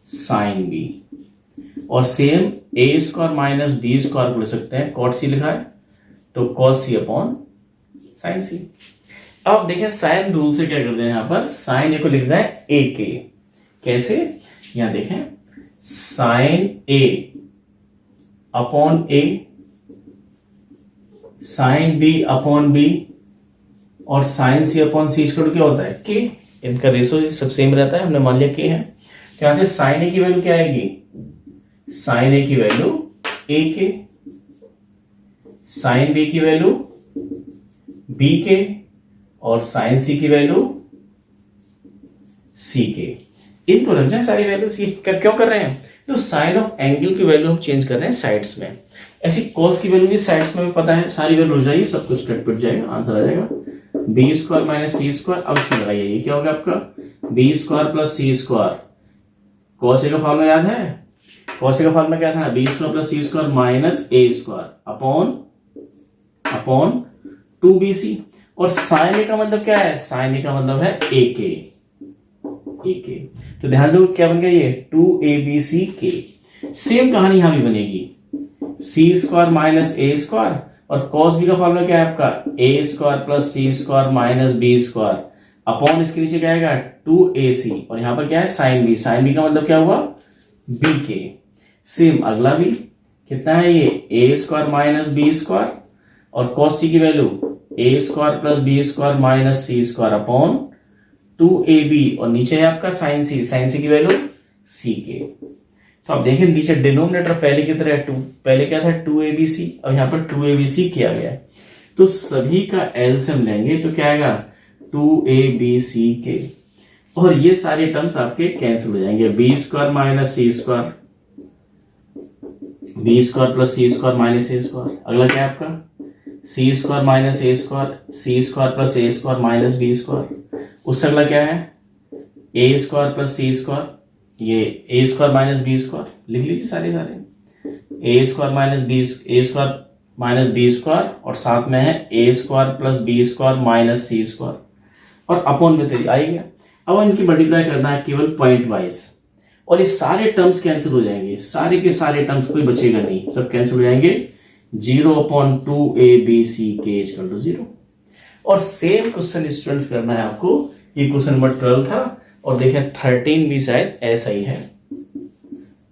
sine B. और same A square minus B square को ले सकते हैं, कॉट सी लिखा है तो कॉस सी अपॉन साइन सी। अब देखें साइन रूल से क्या करते हैं, यहां पर साइन ए को लिख जाए ए के। कैसे, यहां देखें sign A upon A, sine B upon B और साइन सी अपॉन सी स्क्वायर क्या होता है के। इनका रेशो सब सेम रहता है, हमने मान लिया के है। तो यहां से साइन ए की वैल्यू क्या आएगी, साइन ए की वैल्यू ए के, साइन बी की वैल्यू बी के और साइन सी की वैल्यू सी के। इनको रख जाए सारी वैल्यूज। ये क्यों कर रहे हैं, तो साइन ऑफ एंगल की वैल्यू हम चेंज कर रहे हैं साइड्स में। ऐसी कॉस की वैल्यू भी साइड्स में पता है, सारी वैल्यू हो जाएगी, सब कुछ कट पिट जाएगा, आंसर आ जाएगा B square minus C square. अब इसमें लगाइए, ये क्या होगा आपका B square plus C square. Cos A का फॉर्मूला याद है, कॉस ए का फॉर्मूला क्या था, B square plus C square minus A square upon 2bc। और साइन ए का मतलब क्या है, साइन ए का मतलब है ए के। तो ध्यान दो क्या बन गया ये 2abc के। सेम कहानी यहां भी बनेगी, C square minus A square और कॉस बी का फॉर्मूला क्या है आपका A square plus C square minus B square upon इसके नीचे क्या आएगा 2ac। और यहां पर क्या है साइन बी, साइन बी का मतलब क्या हुआ बी के। सेम अगला भी कितना है, ये A square minus B square और कॉस सी की value A square plus B square minus C square upon 2ab और नीचे है आपका साइन सी की वैल्यू ck। तो आप देखें नीचे डिनोमिनेटर पहले की तरह पहले क्या था 2abc, अब यहाँ पर 2abc किया गया है। तो सभी का एलसीएम लेंगे तो क्या आएगा 2abck, और ये सारे टर्म्स आपके कैंसिल हो जाएंगे। B square minus C square, B square plus C square minus A square. अगला क्या है आपका C square minus A square, C square plus A square minus B square. उससे अगला क्या है A square plus C square, ये A square minus B square लिख लीजिए सारे A square minus B square, और साथ में है A square plus B square minus C square, और अपॉन में तेरी आई गया। अब इनकी मल्टीप्लाई करना है केवल पॉइंट वाइज, और ये सारे टर्म्स कैंसिल हो जाएंगे, सारे के सारे टर्म्स कोई बचेगा नहीं, सब कैंसिल हो जाएंगे। 0/2abck=0। और सेम क्वेश्चन स्टूडेंट्स करना है आपको, ये क्वेश्चन नंबर 12 था, और देखें 13 भी शायद ऐसा ही है।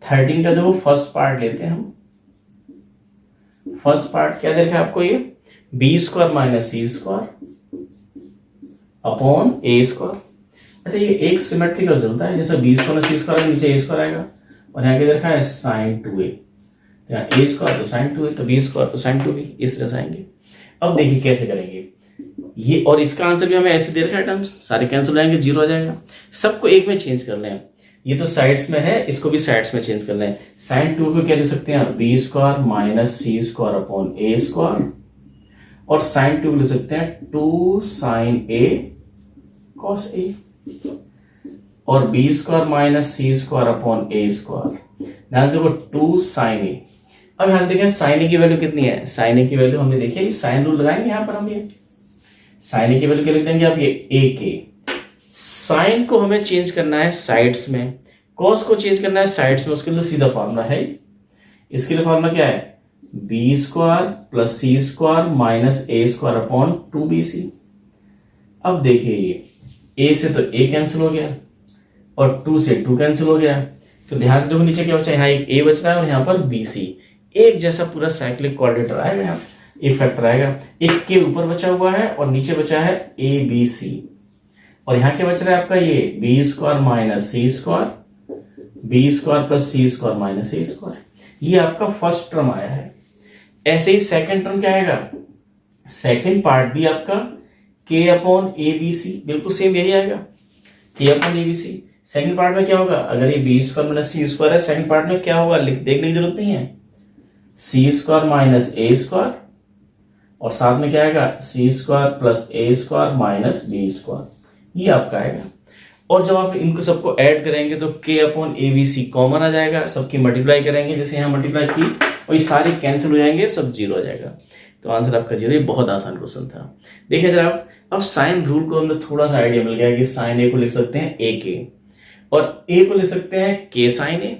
13 का देखो फर्स्ट पार्ट लेते हैं हम। फर्स्ट पार्ट क्या देखा आपको, ये B square minus C square upon ए स्क्वायर। अच्छा ये एक सिमेट्रिकल चलता है, जैसे बी स्क्वायर सी स्क्वायर नीचे ए स्क्वायर आएगा, और यहाँ क्या देखा है साइन 2a, यहाँ ए स्क्वायर तो साइन 2a, तो बी स्क्वायर तो साइन 2b, इस तरह से आएंगे। अब देखिए कैसे करेंगे ये, और इसका आंसर भी हमें ऐसे दे रखा है, टर्म्स सारे कैंसिल हो जाएंगे, 0 आ जाएगा। सबको एक में चेंज कर लें, ये तो साइड्स में है, इसको भी साइड्स में चेंज कर लें। साइन 2 को क्या दे सकते हैं B square minus C square upon ए स्क्वायर, और साइन 2 ले सकते हैं 2 साइन a cos a, और B square minus C square upon ए स्क्वायर। ध्यान देखो 2 साइन a। अब यहां से देखें साइन a की वैल्यू कितनी है, साइन a की वैल्यू हमने देखी, साइन रूल लगाएंगे यहाँ पर हम, ये साइन a की वैल्यू क्या लिख देंगे आप, ये a के। साइन को हमें चेंज करना है साइड्स में, कॉस को चेंज करना है साइड्स में, उसके लिए सीधा फॉर्मूला है, इसके लिए फॉर्मूला क्या है B square plus C square minus A square upon 2bc। अब देखिए ये a से तो a कैंसिल हो गया, और 2 से 2 कैंसिल हो गया, तो ध्यान से देखो नीचे क्या बचा, यहाँ एक a बच रहा है और यहाँ पर bc, एक जैसा पूरा साइक्लिक क्वाड्रेटर आएगा, यहाँ एक फैक्टर आएगा, एक के ऊपर बचा हुआ है और नीचे बचा है abc, और यहाँ क्या बच रहा है आपका ये B square minus C square, B square plus C square minus A square. ये आपका फर्स्ट टर्म आया है। ऐसे ही सेकंड टर्म क्या आएगा, सेकंड पार्ट भी आपका k upon A B C, बिल्कुल सेम यही आएगा k upon A B C. Second part में क्या होगा, अगर ये B square minus C square है, सेकंड पार्ट में क्या होगा देखने की जरूरत नहीं है, C square minus A square, और साथ में क्या आएगा C square plus A square minus B square, ये आपका आएगा। और जब आप इनको सबको ऐड करेंगे तो k upon A B C common आ जाएगा, सबकी मल्टीप्लाई करेंगे जैसे यहाँ मल्टीप्लाई की, और ये सारे कैंसिल हो जाएंगे, सब 0 आ जाएगा, तो आंसर आपका 0। ये बहुत आसान क्वेश्चन था। देखिए जरा अब साइन रूल को हमें थोड़ा सा आइडिया मिल गया कि साइन ए को लिख सकते हैं ए के, और ए को लिख सकते हैं के साइन ए,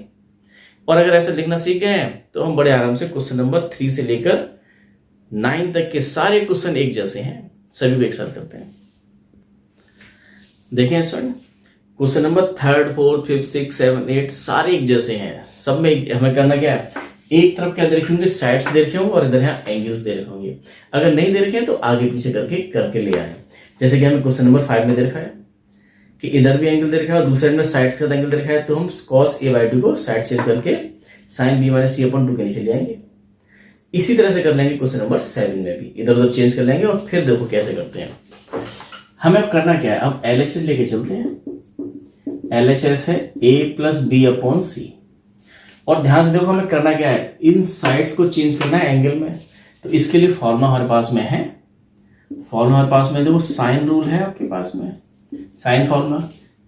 और अगर ऐसे लिखना सीख गए हैं तो हम बड़े आराम से क्वेश्चन नंबर 3 से लेकर 9 तक के सारे क्वेश्चन एक जैसे हैं, सभी को एक साथ करते हैं। देखें स्टूडेंट क्वेश्चन नंबर 3, 4, 5, 6, 7, 8 सारे एक जैसे हैं, सब में हमें करना क्या है, एक तरफ क्या दे रखे होंगे साइड्स दे रखे होंगे, और इधर यहाँ एंगल्स दे रखे होंगे। अगर नहीं दे रखे हैं तो आगे पीछे करके ले आए, जैसे कि हमें क्वेश्चन नंबर 5 में दे रखा है कि इधर भी एंगल दे रखा है और दूसरे में साइड के साथ एंगल दे रखा है, तो हम cos a/2 को साइड चेंज करके sin b minus c upon 2 के नीचे ले आएंगे। इसी तरह से कर लेंगे क्वेश्चन नंबर 7 में भी, इधर उधर चेंज कर लेंगे, और फिर देखो कैसे करते हैं। हमें अब करना क्या है, अब LHS लेके चलते हैं। LHS है a प्लस बी अपॉन सी, और ध्यान से देखो हमें करना क्या है, इन साइड्स को चेंज करना है एंगल में, तो इसके लिए फॉर्मूला हमारे पास में है, फॉर्मूला हमारे पास में देखो साइन रूल है आपके पास में, साइन फॉर्मूला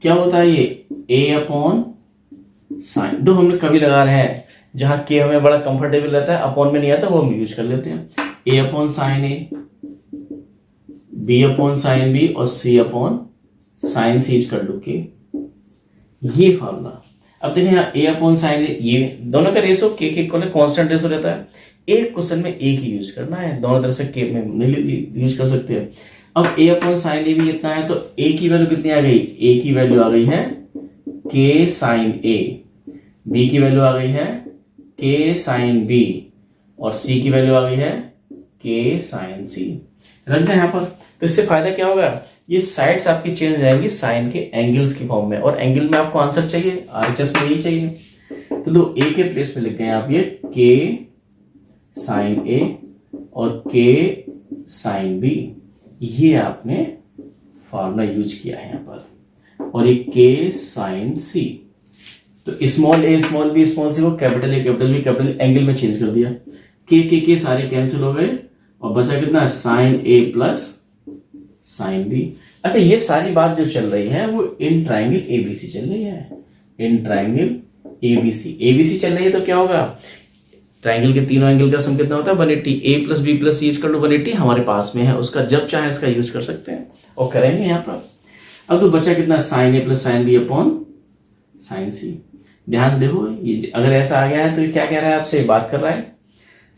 क्या होता है, ये a अपॉन साइन, दो हमने कभी लगा रहे हैं, जहां k हमें बड़ा कंफर्टेबल रहता है, अपॉन में नहीं आता, वो हम यूज कर लेते हैं, a upon sign a, b upon sign b, और c अपॉन साइन c कर लो के, ये फॉर्मूला। अब देखिए यहाँ a अपॉन साइन a, ये दोनों का रेशो k के इक्वल है, कांस्टेंट रेशो रहता है, एक क्वेश्चन में एक ही यूज करना है, दोनों तरह से k में नहीं यूज कर सकते हैं। अब a अपॉन साइन a भी इतना है, तो a की वैल्यू कितनी आ गई, a की वैल्यू आ गई है k साइन a, b की वैल्यू आ गई है k साइन b, और c की वैल्यू आ गई है k साइन c। रख जाए यहाँ पर, तो इससे फायदा क्या होगा, ये साइड्स आपकी चेंज हो जाएंगी साइन के एंगल्स की फॉर्म में, और एंगल में आपको आंसर चाहिए, आरएचएस में यही चाहिए। तो दो ए के प्लेस पे लिख गए आप ये के साइन ए और के साइन बी, ये आपने फॉर्मूला यूज किया है यहाँ पर, और ये के साइन सी। तो small A small B small C को capital A capital B capital angle में चेंज कर दिया, के सारे कैंसिल हो गए और बचा कितना, sine A plus sine B. अच्छा, ये सारी बात जो चल रही है वो इन ट्राइंगल एबीसी चल रही है, इन ट्राइंगल एबीसी चल रही है। तो क्या होगा, ट्राइंगल के तीनों एंगल का सम कितना होता है 180, A plus B plus C equal to 180 हमारे पास में है, उसका जब चाहे इसका यूज कर सकते हैं और करेंगे यहाँ पर। अब तो बचा कितना, sine A plus sine B upon sine C. ध्यान से देखो, ये अगर ऐसा आ गया है तो ये क्या कह रहा है आपसे, बात कर रहा है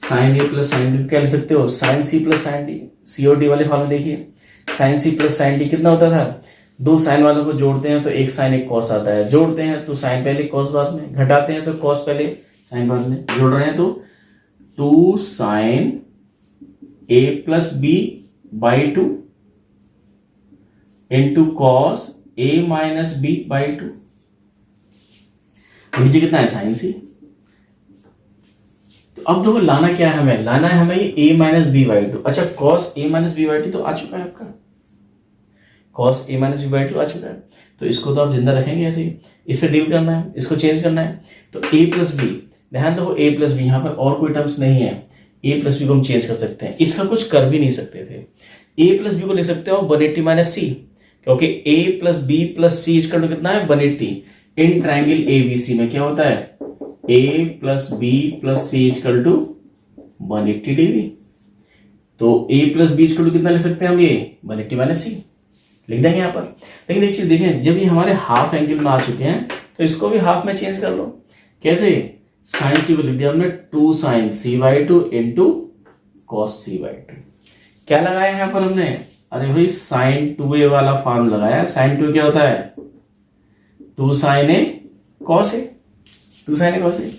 sine A plus sine B, क्या लिख सकते हो, sine C plus sine D. C और डी वाले फॉर्म में देखिए, sine C plus sine D कितना होता था, दो साइन वालों को जोड़ते हैं तो एक साइन एक कॉस आता है, जोड़ते हैं तो साइन पहले कॉस बाद में, घटाते हैं तो कॉस पहले साइन बाद में, जोड़ रहे हैं तो 2 sine A plus B by 2 into cos A minus B by 2। नीचे कितना है, साइन सी। तो अब देखो लाना क्या है हमें, लाना है हमें ये a माइनस बी बाई 2। अच्छा, cos A minus B by 2 तो आ चुका है आपका, cos A minus B by 2 आ चुका है, तो इसको तो आप जिंदा रखेंगे ऐसे ही, इससे डील करना है, इसको चेंज करना है। तो a प्लस बी, ध्यान दो a प्लस बी, यहाँ पर और कोई टर्म्स नहीं है, a प्लस बी को हम चेंज कर सकते हैं, इसका कुछ कर भी नहीं सकते थे। a प्लस बी को ले सकते हो 180 माइनस सी, क्योंकि a प्लस बी प्लस सी इसका कितना है 180। इन ट्राइंगल एबीसी में क्या होता है, a plus B plus C equal to 180 degree. तो a plus B equal to कितना ले सकते हैं हम, ये 180 माइनस सी लिख देंगे यहाँ पर। लेकिन एक चीज देखें, जब ये हमारे हाफ एंगल में आ चुके हैं तो इसको भी हाफ में चेंज कर लो। कैसे, साइन सी को लिख दिया हमने 2 sine C by 2 into cos C by 2। क्या लगाया यहाँ पर हमने, अरे भाई साइन 2a वाला फॉर्म लगाया। साइन 2 क्या होता है, 2 sine A cos A, 2 sine A cos ए।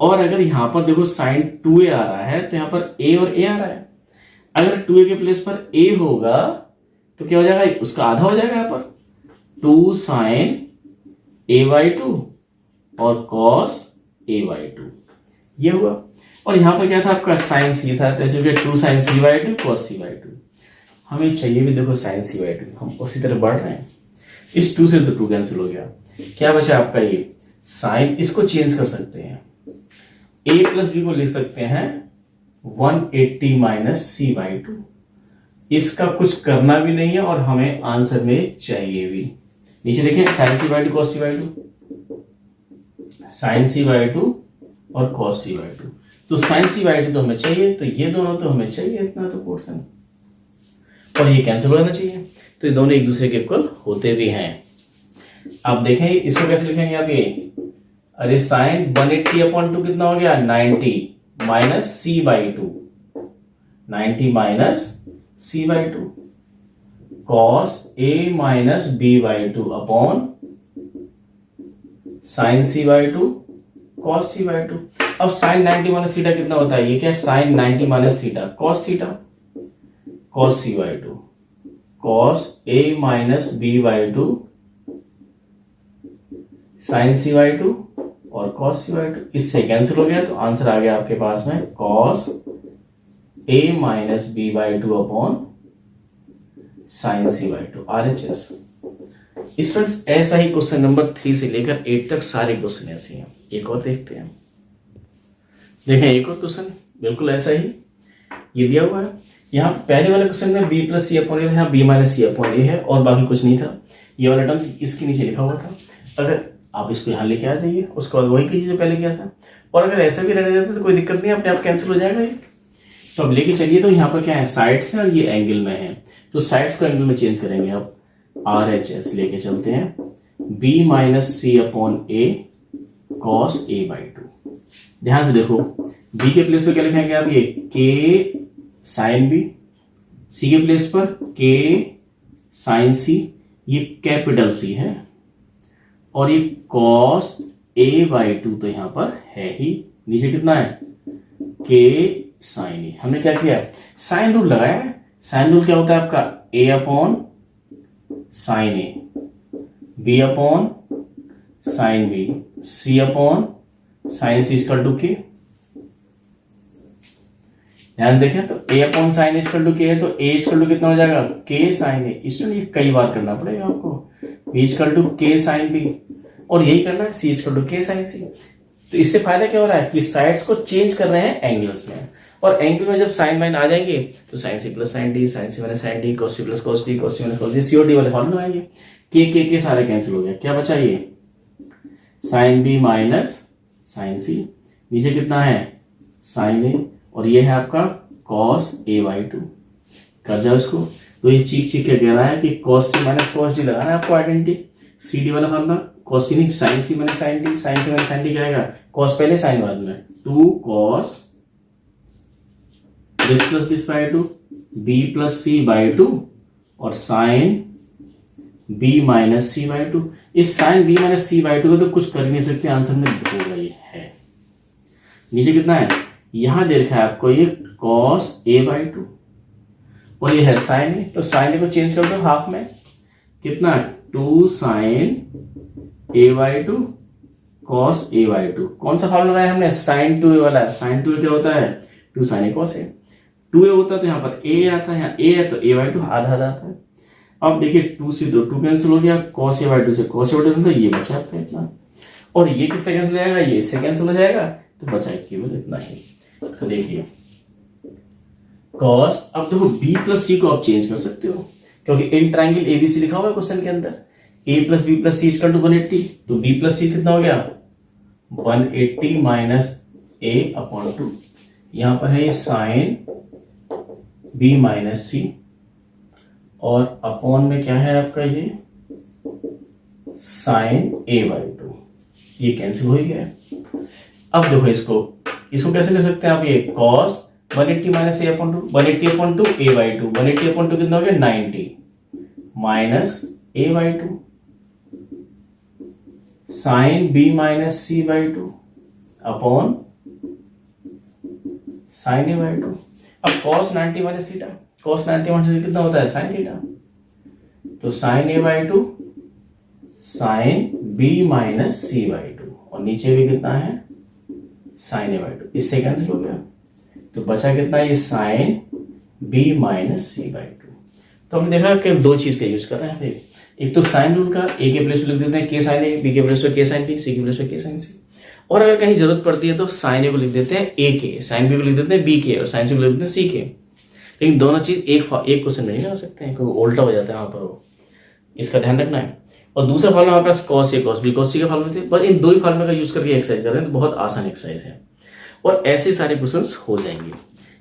और अगर यहां पर देखो साइन 2a आ रहा है तो यहां पर a और a आ रहा है, अगर 2a के प्लेस पर a होगा तो क्या हो जाएगा, उसका आधा हो जाएगा यहाँ पर 2 साइन a बाई 2 और कॉस a बाई 2, ये हुआ। और यहां पर क्या था आपका, साइन सी था, तो ऐसे 2 sine C by 2 cos C by 2। हमें चाहिए भी देखो साइन सी बाई 2, हम उसी तरह बढ़ रहे हैं। इस 2 से तो 2 कैंसिल हो गया, क्या बचा आपका ये साइन, इसको चेंज कर सकते हैं, a प्लस बी को लिख सकते हैं 180 माइनस सी बाई 2। इसका कुछ करना भी नहीं है और हमें आंसर में चाहिए भी। नीचे देखें, sine C by 2 cos C by 2, sine C by 2 और कॉस सी बाई 2। तो साइन सी बाई 2 तो हमें चाहिए, तो ये दोनों तो हमें चाहिए, इतना तो पोर्शन, और ये कैंसिल हो जाना चाहिए। तो ये दोनों एक दूसरे के इक्वल होते भी हैं। आप देखें इसको कैसे लिखेंगे आप, ये अरे साइन 180 अपॉन 2 कितना हो गया, 90 minus C by 2, 90 minus C by 2 cos A minus B by 2 upon sine C by 2 cos C by 2। अब साइन 90 माइनस थीटा कितना होता है, ये क्या, sine 90 minus theta cos theta, cos C by 2 cos A minus B by 2 sine C by 2 और कॉस सी बाई 2। इससे कैंसिल हो गया, तो आंसर आ गया आपके पास में cos A minus B by 2 upon sine C by 2 RHS। Students, ऐसा ही क्वेश्चन नंबर 3 से लेकर 8 तक सारे क्वेश्चन ऐसे हैं। एक और देखते हैं, देखें एक और क्वेश्चन बिल्कुल ऐसा ही, ये दिया हुआ है। यहाँ पहले वाले क्वेश्चन में b प्लस सी अपॉन ए, यहाँ b माइनस सी अपॉन ए है और बाकी कुछ नहीं था। ये वाला टर्म्स इसके नीचे लिखा हुआ था, अगर आप इसको यहाँ लेके आ जाइए, उसके बाद वही कीजिए जो पहले किया था। और अगर ऐसा भी रहने देते तो कोई दिक्कत नहीं, अपने आप कैंसिल हो जाएगा ये। तो अब लेके चलिए, तो यहाँ पर क्या है, साइड्स है और ये एंगल में है, तो साइड्स को एंगल में चेंज करेंगे। अब RHS लेके चलते हैं, b minus C upon A cos A by 2। ध्यान से देखो, b के प्लेस पर क्या लिखेंगे आप, ये k साइन बी, c के प्लेस पर k साइन सी, ये कैपिटल C है, और ये कॉस ए बाई 2 तो यहां पर है ही, नीचे कितना है k साइन ए। हमने क्या किया, साइन रूल लगाया है। साइन रूल क्या होता है आपका, A upon sine A, B upon sine B, C upon sine C equal to K. ध्यान से देखें तो a upon sine equal to K है, तो a इक्वल टू कितना हो जाएगा k साइन ए। इसलिए कई बार करना पड़ेगा आपको, b equal to k sine b, और यही करना है c equal to k sine c। तो इससे फायदा क्या हो रहा है कि साइड्स को चेंज कर रहे हैं एंगल्स में, और एंगल में जब साइन वाइन आ जाएंगे तो sine C plus sine D, sine C minus sine D, cos C plus cos D, cos C minus cos D, C और डी वाले फॉर्मूले आएंगे। के सारे कैंसिल हो गए, क्या बचा ये साइन बी माइनस साइन सी, नीचे कितना है साइन ए, और ये है आपका कॉस ए बाई टू। कर जाओ इसको, तो ये चीख के कह रहा है कि cos C minus cos D लगाना है आपको आइडेंटिटी, सी डी वाला फॉर्मूला, कॉस सी नहीं sine C minus sine D, sine C minus sine D क्या आएगा कॉस पहले साइन बाद में, two cos this plus this by two, B plus C by two, और sine B minus C by two. इस sine B minus C by two को तो कुछ कर नहीं सकते, आंसर में होगा ये है। नीचे कितना है, यहां दे रखा है आपको ये कॉस ए बाई टू, और ये है साइन ए, तो साइन ए को चेंज कर दो हाफ में, कितना two sine A by two cos A by two. कौन सा फॉर्मूला लगाया हमने, साइन टू ए वाला। साइन टू ए क्या होता है two sine A cos A, two A होता है तो यहाँ पर ए आता है, यहाँ ए है तो ए बाई टू आधा आधा आता है। अब देखिए टू से दो टू कैंसिल हो गया, कॉस ए बाई टू से कॉस ए बाई टू, तो ये बचा आपका इतना, और ये किससे कैंसिल हो जाएगा, ये इससे कैंसिल हो जाएगा, तो बचा केवल इतना ही। तो देखिए कॉस, अब देखो बी प्लस सी को आप चेंज कर सकते हो, क्योंकि इन ट्राइंगल एबीसी लिखा हुआ है क्वेश्चन के अंदर, A plus B plus C equal to 180, तो बी प्लस सी कितना हो गया 180 माइनस ए अपॉन टू, यहां पर है ये साइन बी माइनस सी, और अपॉन में क्या है आपका ये साइन ए बाई टू, ये कैंसिल हो ही गया। अब देखो इसको कैसे ले सकते हैं आप, ये cos 180 minus A upon two, 180 upon two A by two, 180 upon two कितना हो गया 90 minus A by two, sine B minus C by two upon sine A by two. अब cos 90 minus theta, cos 90 minus कितना होता है साइन थीटा, तो sine A by two sine B minus C by two, और नीचे भी कितना है साइन ए बाई टू, इससे कैंसिल हो गया, तो बचा कितना ये sine B minus C by two. तो हमने देखा कि दो चीज का यूज कर रहे हैं, एक तो साइन रूल का, ए के प्लेस पे लिख देते हैं के साइन ए, बी के प्लेस पे के साइन बी, सी के प्लेस पे के साइन सी, और अगर कहीं जरूरत पड़ती है तो साइन ए को लिख देते हैं ए के, साइन बी को लिख देते हैं बी के, और साइन सी को लिख देते हैं सी के। लेकिन दोनों चीज एक क्वेश्चन में नहीं ला सकते हैं, क्योंकि उल्टा हो जाता है वहां पर, वो इसका ध्यान रखना है। और दूसरा फॉर्मूला हमारे पास cos A cos B cos सी का फॉर्मूला थे, पर इन दो ही फॉर्मूला का यूज करके एक्सरसाइज कर रहे हैं, तो बहुत आसान एक्सरसाइज है, और ऐसे सारे क्वेश्चंस हो जाएंगे,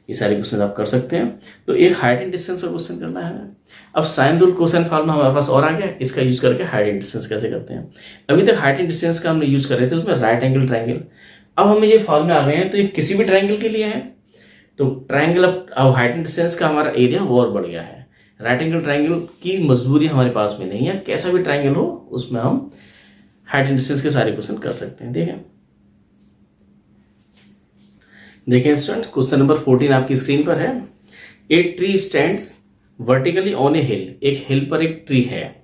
ये सारे क्वेश्चन आप कर सकते हैं। तो एक हाइट एंड डिस्टेंस का क्वेश्चन करना है। अब साइन रूल कोसाइन फॉर्मूला हमारे पास और आ गया, इसका यूज करके हाइट एंड डिस्टेंस कैसे करते हैं। अभी तक हाइट एंड डिस्टेंस का हमने यूज कर रहे थे, उसमें राइट एंगल ट्राइंगल। अब हमें ये फॉर्मूला आ गए हैं, तो ये किसी भी ट्राइंगल के लिए है, तो ट्राइंगल अब हाइट एंड डिस्टेंस का हमारा एरिया और बढ़ गया है। राइट एंगल ट्राइंगल की मजबूरी हमारे पास में नहीं है, कैसा भी ट्राइंगल हो उसमें हम हाइट एंड डिस्टेंस के सारे क्वेश्चन कर सकते हैं। देखें स्टूडेंट, क्वेश्चन नंबर 14 आपकी स्क्रीन पर है। A tree stands vertically on a hill, एक हिल पर एक ट्री है,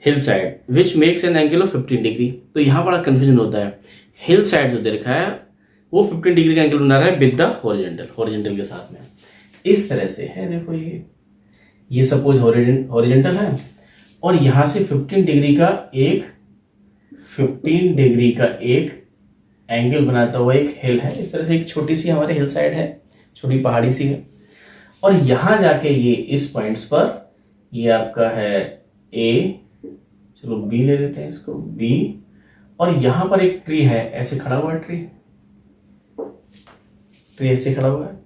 hill side which makes an angle of 15 degree. तो यहां बड़ा कंफ्यूजन होता है, हिल साइड जो दे रखा है वो 15 डिग्री का एंगल बना रहा है विद द हॉरिजॉन्टल के साथ में, इस तरह से है। देखो ये सपोज हॉरिजॉन्टल है, और यहां से 15 डिग्री का एक एंगल बनाता हुआ एक हिल है, इस तरह से एक छोटी सी हमारे हिल साइड है, छोटी पहाड़ी सी है, और यहां जाके ये इस पॉइंट्स पर ये आपका है ए, चलो बी ले लेते हैं इसको, बी, और यहां पर एक ट्री है, ऐसे खड़ा हुआ है ट्री ऐसे खड़ा हुआ है,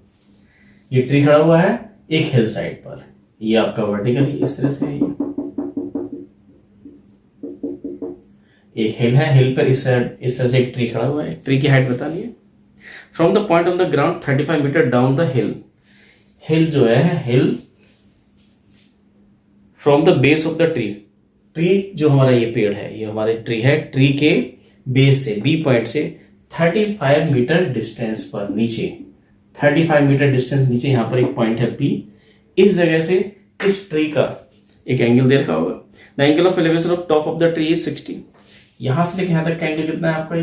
ये ट्री खड़ा हुआ है एक हिल साइड पर, ये आपका वर्टिकली इस तरह से है, एक हिल है, हिल पर इस तरह से एक ट्री खड़ा हुआ है। ट्री की हाइट बता लिए, from the point on the ground 35 metre down the hill, hill जो है hill from the base of the tree जो हमारा ये पेड़ है, ये हमारे ट्री है, ट्री के बेस से बी पॉइंट से 35 मीटर डिस्टेंस पर नीचे, 35 मीटर डिस्टेंस नीचे यहां पर एक पॉइंट है पी, इस जगह से इस ट्री का एक एंगल दे रखा होगा। The angle of elevation of top of the tree is 60। यहां से लेके यहां तक का एंगल कितना है आपका?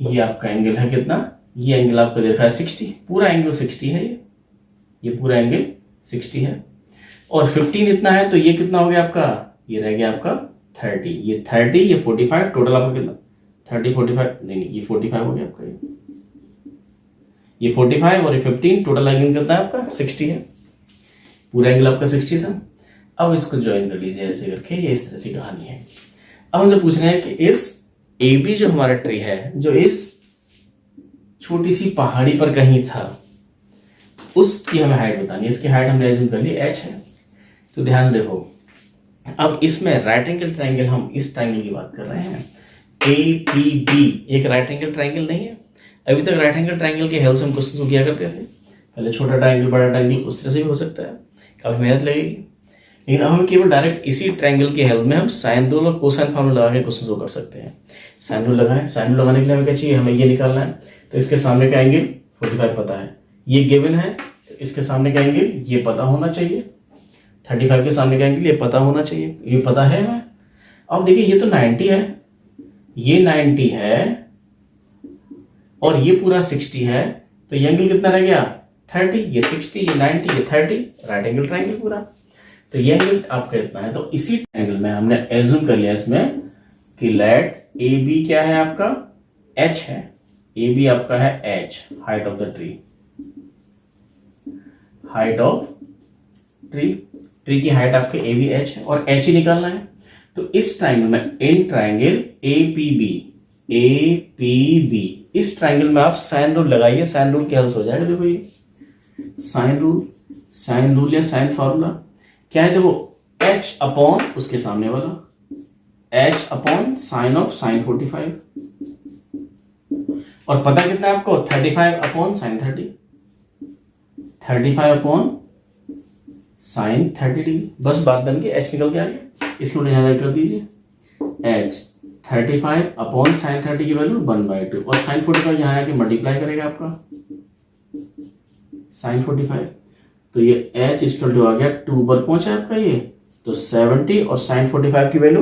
ये आपका एंगल है कितना? ये एंगल आपको दे रखा है 60। पूरा एंगल 60 है, ये पूरा एंगल 60 है। और 15 इतना है तो ये कितना हो गया आपका? ये रह गया आपका 30। ये 30, ये 45, टोटल आपका कितना? 30 45 नहीं, ये 45 हो गया आपका। ये 45 और ये 15, टोटल एंगल कितना है आपका? 60 है। पूरा एंगल आपका 60 था। अब इसको ज्वाइन कर लीजिए ऐसे करके, ये इस तरह से कहानी है। अब हम जो पूछ रहे हैं कि इस AB जो हमारा ट्री है, जो इस छोटी सी पहाड़ी पर कहीं था, उसकी हमें हाइट बतानी है। इसकी हाइट हमने एज्यूम कर ली h है। तो ध्यान से देखो, अब इसमें राइट एंगल ट्राइंगल, हम इस ट्राइंगल की बात कर रहे हैं। APB एक राइट एंगल ट्राइंगल नहीं है। अभी तक राइट एंगल ट्राइंगल के हेल्प से हम क्वेश्चन को किया करते थे। पहले छोटा ट्राइंगल, बड़ा ट्राइंगल, उस तरह से भी हो सकता है, काफी मेहनत लगेगी। लेकिन अब हम केवल डायरेक्ट इसी ट्राइंगल के हेल्प में हम साइन रूल और कोसाइन फॉर्मूला लगा के क्वेश्चन को कर सकते हैं। साइन रूल लगाएं। साइन रूल लगाने के लिए हमें क्या चाहिए? हमें ये निकालना है। तो इसके सामने का एंगल 45 पता है, ये गिवन है। तो इसके सामने का एंगल ये पता होना चाहिए। 35 के सामने का एंगल ये पता होना चाहिए, ये पता है हमें। अब देखिए ये तो 90 है, ये 90 है और ये पूरा 60 है। तो ये एंगल कितना रह गया? 30। ये 60, ये 90, ये 30, राइट एंगल ट्राइंगल पूरा। तो ये एंगल आपका इतना है। तो इसी एंगल में हमने एज्यूम कर लिया इसमें कि लेट AB क्या है आपका? H है। AB आपका है H, height of the tree. Height of tree, tree की हाइट आपके AB H है और H ही निकालना है। तो इस ट्राइंगल में, इन ट्राइंगल APB, इस ट्राइंगल में आप साइन रूल लगाइए। साइन रूल की हेल्प हो जाएगा। देखो ये साइन रूल या साइन फॉर्मूला क्या है? देखो H अपॉन उसके सामने वाला, H upon sine of sine 45, और पता कितना है आपको? 35 upon sine 30, 35 upon sine 30 degree. बस बात बन गई, H निकल के आ गया। इसको डिवाइड कर दीजिए। H 35 अपॉन साइन 30 की वैल्यू 1/2, और साइन 45 यहाँ आके मल्टीप्लाई करेगा आपका साइन 45। तो ये H इक्वल टू आ गया 2 पर पहुंचा आपका ये, तो 70, और साइन 45 की वैल्यू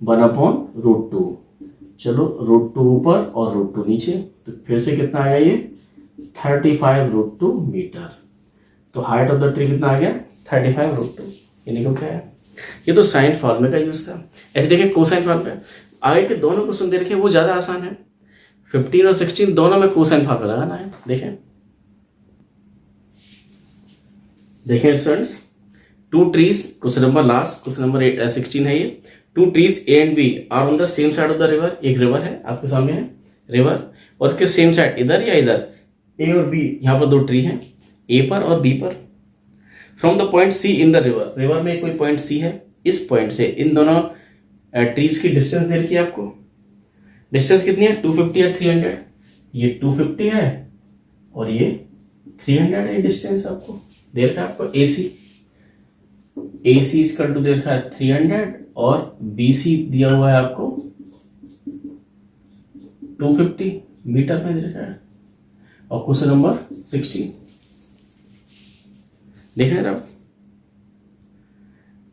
1/√2। चलो √2 ऊपर और √2 नीचे, तो फिर से कितना आ गया ये? 35√2 मीटर। तो हाइट ऑफ द ट्री कितना आ गया? 35√2। ये निकल के आया। ये तो साइन फॉर्मूले का यूज था। ऐसे देखिए कोसाइन फॉर्मूला, आगे के दोनों क्वेश्चन दे रखे वो ज्यादा आसान है। 15 और 16 दोनों में कोसाइन फॉर्मूला लगाना है। देखें students, 2 trees, question number last, question number 16 है ये। 2 trees A and B are on the same side of the river. एक रिवर है आपके सामने है, रिवर, और इसके सेम साइड इधर या इधर A और B, यहाँ पर 2 ट्री हैं, A पर और B पर। From the point C in the river, river में कोई पॉइंट C है, इस पॉइंट से इन दोनों ट्रीज की डिस्टेंस दे रखी है आपको। डिस्टेंस कितनी है? 250 या 300? ये 250 है और ये 300 है। डिस्टेंस आपको दे रखा है आपको AC इसका टू दे रखा है 300 और BC दिया हुआ है आपको 250 मीटर में दे रखा है। और क्वेश्चन नंबर 16 देख रहे हैं आप,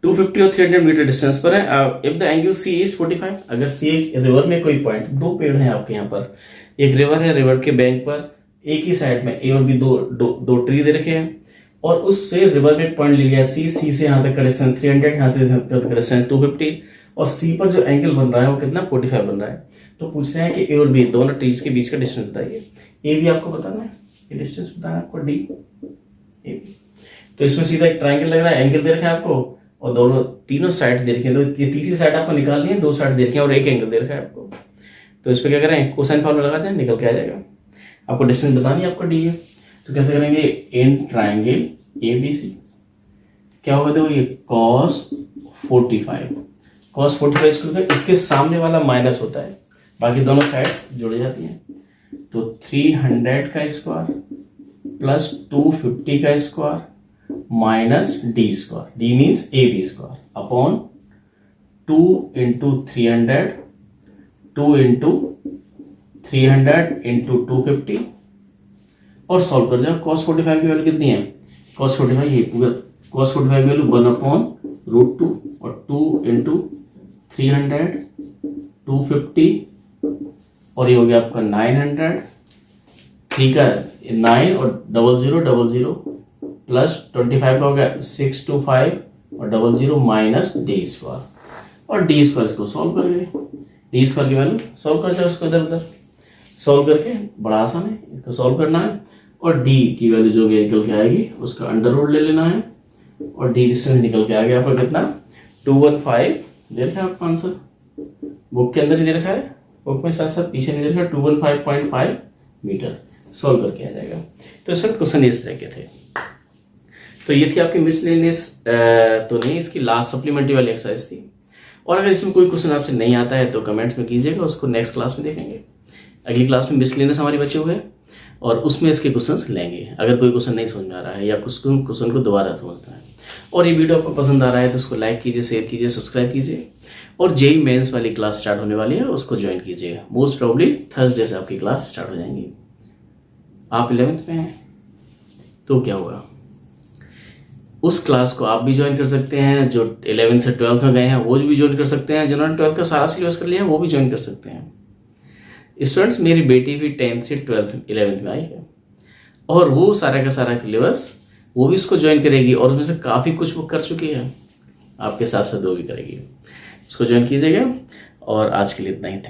250 और 300 मीटर डिस्टेंस पर है। If the angle C is 45, अगर C एक रिवर में कोई पॉइंट, 2 पेड़ हैं आपके यहाँ पर, एक रिवर है, रिवर के बैंक पर एक ही साइड में A और B दो ट्री दे रखे हैं, और उससे रिवर में पॉइंट ले लिया C से यहाँ तक का डिस्टेंस 300, यहाँ से यहाँ तक का डिस्टेंस 250, और C पर जो एंगल बन रहा है वो कितना? 45 बन रहा है। तो पूछ रहे हैं कि A और B दोनों ट्रीज के बीच का डिस्टेंस बताइए। A भी आपको बताना है, ये डिस्टेंस बताना है आपको D AB। तो इसमें सीधा एक ट्राइंगल लग रहा है, एंगल दे रखा है आपको, और दोनों तीनों साइड्स दे रखी है। तो ये तीसरी साइड आपको निकालनी है, 2 साइड्स दे रखी है और एक एंगल दे रखा है आपको। तो इस पर क्या करें? कोसाइन फॉर्मूला लगा दें, निकल के आ जाएगा। आपको डिस्टेंस बतानी है आपको D है। तो कैसे करेंगे? इन ट्राइंगल ABC क्या होगा? देखो ये cos 45 इसको इसके सामने वाला माइनस होता है, बाकी दोनों साइड्स जुड़ जाती हैं। तो 300 का स्क्वायर प्लस 250 का square minus D square, D means AB square, upon 2 into 300, 2 into 300 into 250 और सॉल्व कर जाओ। cos 45 की वैल्यू कितनी है? cos 45 ये पूरा cos 45 की वैल्यू 1/√2 और 2 इंटू 300 250 और ये हो गया आपका 900। ठीक है, 9 और 0000 प्लस 25 का हो गया 625 और 00 माइनस डी स्क्वायर और डी स्क्वायर इसको सॉल्व कर गए। डी स्क्वायर की वैल्यू सॉल्व कर जाओ, उसको इधर उधर सॉल्व करके, बड़ा आसान है, इसको सॉल्व करना है और डी की वैल्यू जो भी निकल के आएगी उसका अंडर रूट ले लेना है और डी डिस्टेंस निकल के आ गया आपका कितना 215 दे रखा है आपका आंसर, बुक के अंदर ही दे रखा है, बुक में साथ साथ पीछे नहीं दे रखा, 215.5 मीटर। सॉल्व करके आ जाएगा। तो इस वक्त क्वेश्चन इस तरह के थे। तो ये थी आपकी मिसलेनियस तो नहीं, इसकी लास्ट सप्लीमेंट्री वाली एक्सरसाइज थी। और अगर इसमें कोई क्वेश्चन आपसे नहीं आता है तो कमेंट्स में कीजिएगा, उसको नेक्स्ट क्लास में देखेंगे। अगली क्लास में मिसलेनियस हमारी बचे हुए हैं और उसमें इसके क्वेश्चंस लेंगे। अगर कोई क्वेश्चन नहीं समझ में आ रहा है या क्वेश्चन को दोबारा समझना है और ये वीडियो आपको पसंद आ रहा है तो उसको लाइक कीजिए, शेयर कीजिए, सब्सक्राइब कीजिए और जेईई मेंस वाली क्लास स्टार्ट होने वाली है, उसको ज्वाइन कीजिएगा। मोस्ट प्रॉब्ली थर्सडे से आपकी क्लास स्टार्ट हो जाएंगी। आप 11th में हैं तो क्या हुआ, उस क्लास को आप भी ज्वाइन कर सकते हैं। जो 11th से 12th में गए हैं वो भी ज्वाइन कर सकते हैं। जिन्होंने 12th का सारा सिलेबस कर लिया है वो भी ज्वाइन कर सकते हैं। स्टूडेंट्स, मेरी बेटी भी 10th से 12th 11th में आई है और वो सारा का सारा सिलेबस वो भी इसको ज्वाइन करेगी और उसमें से काफ़ी कुछ वो कर चुकी है, आपके साथ साथ वो भी करेगी। इसको ज्वाइन कीजिएगा और आज के लिए इतना ही था।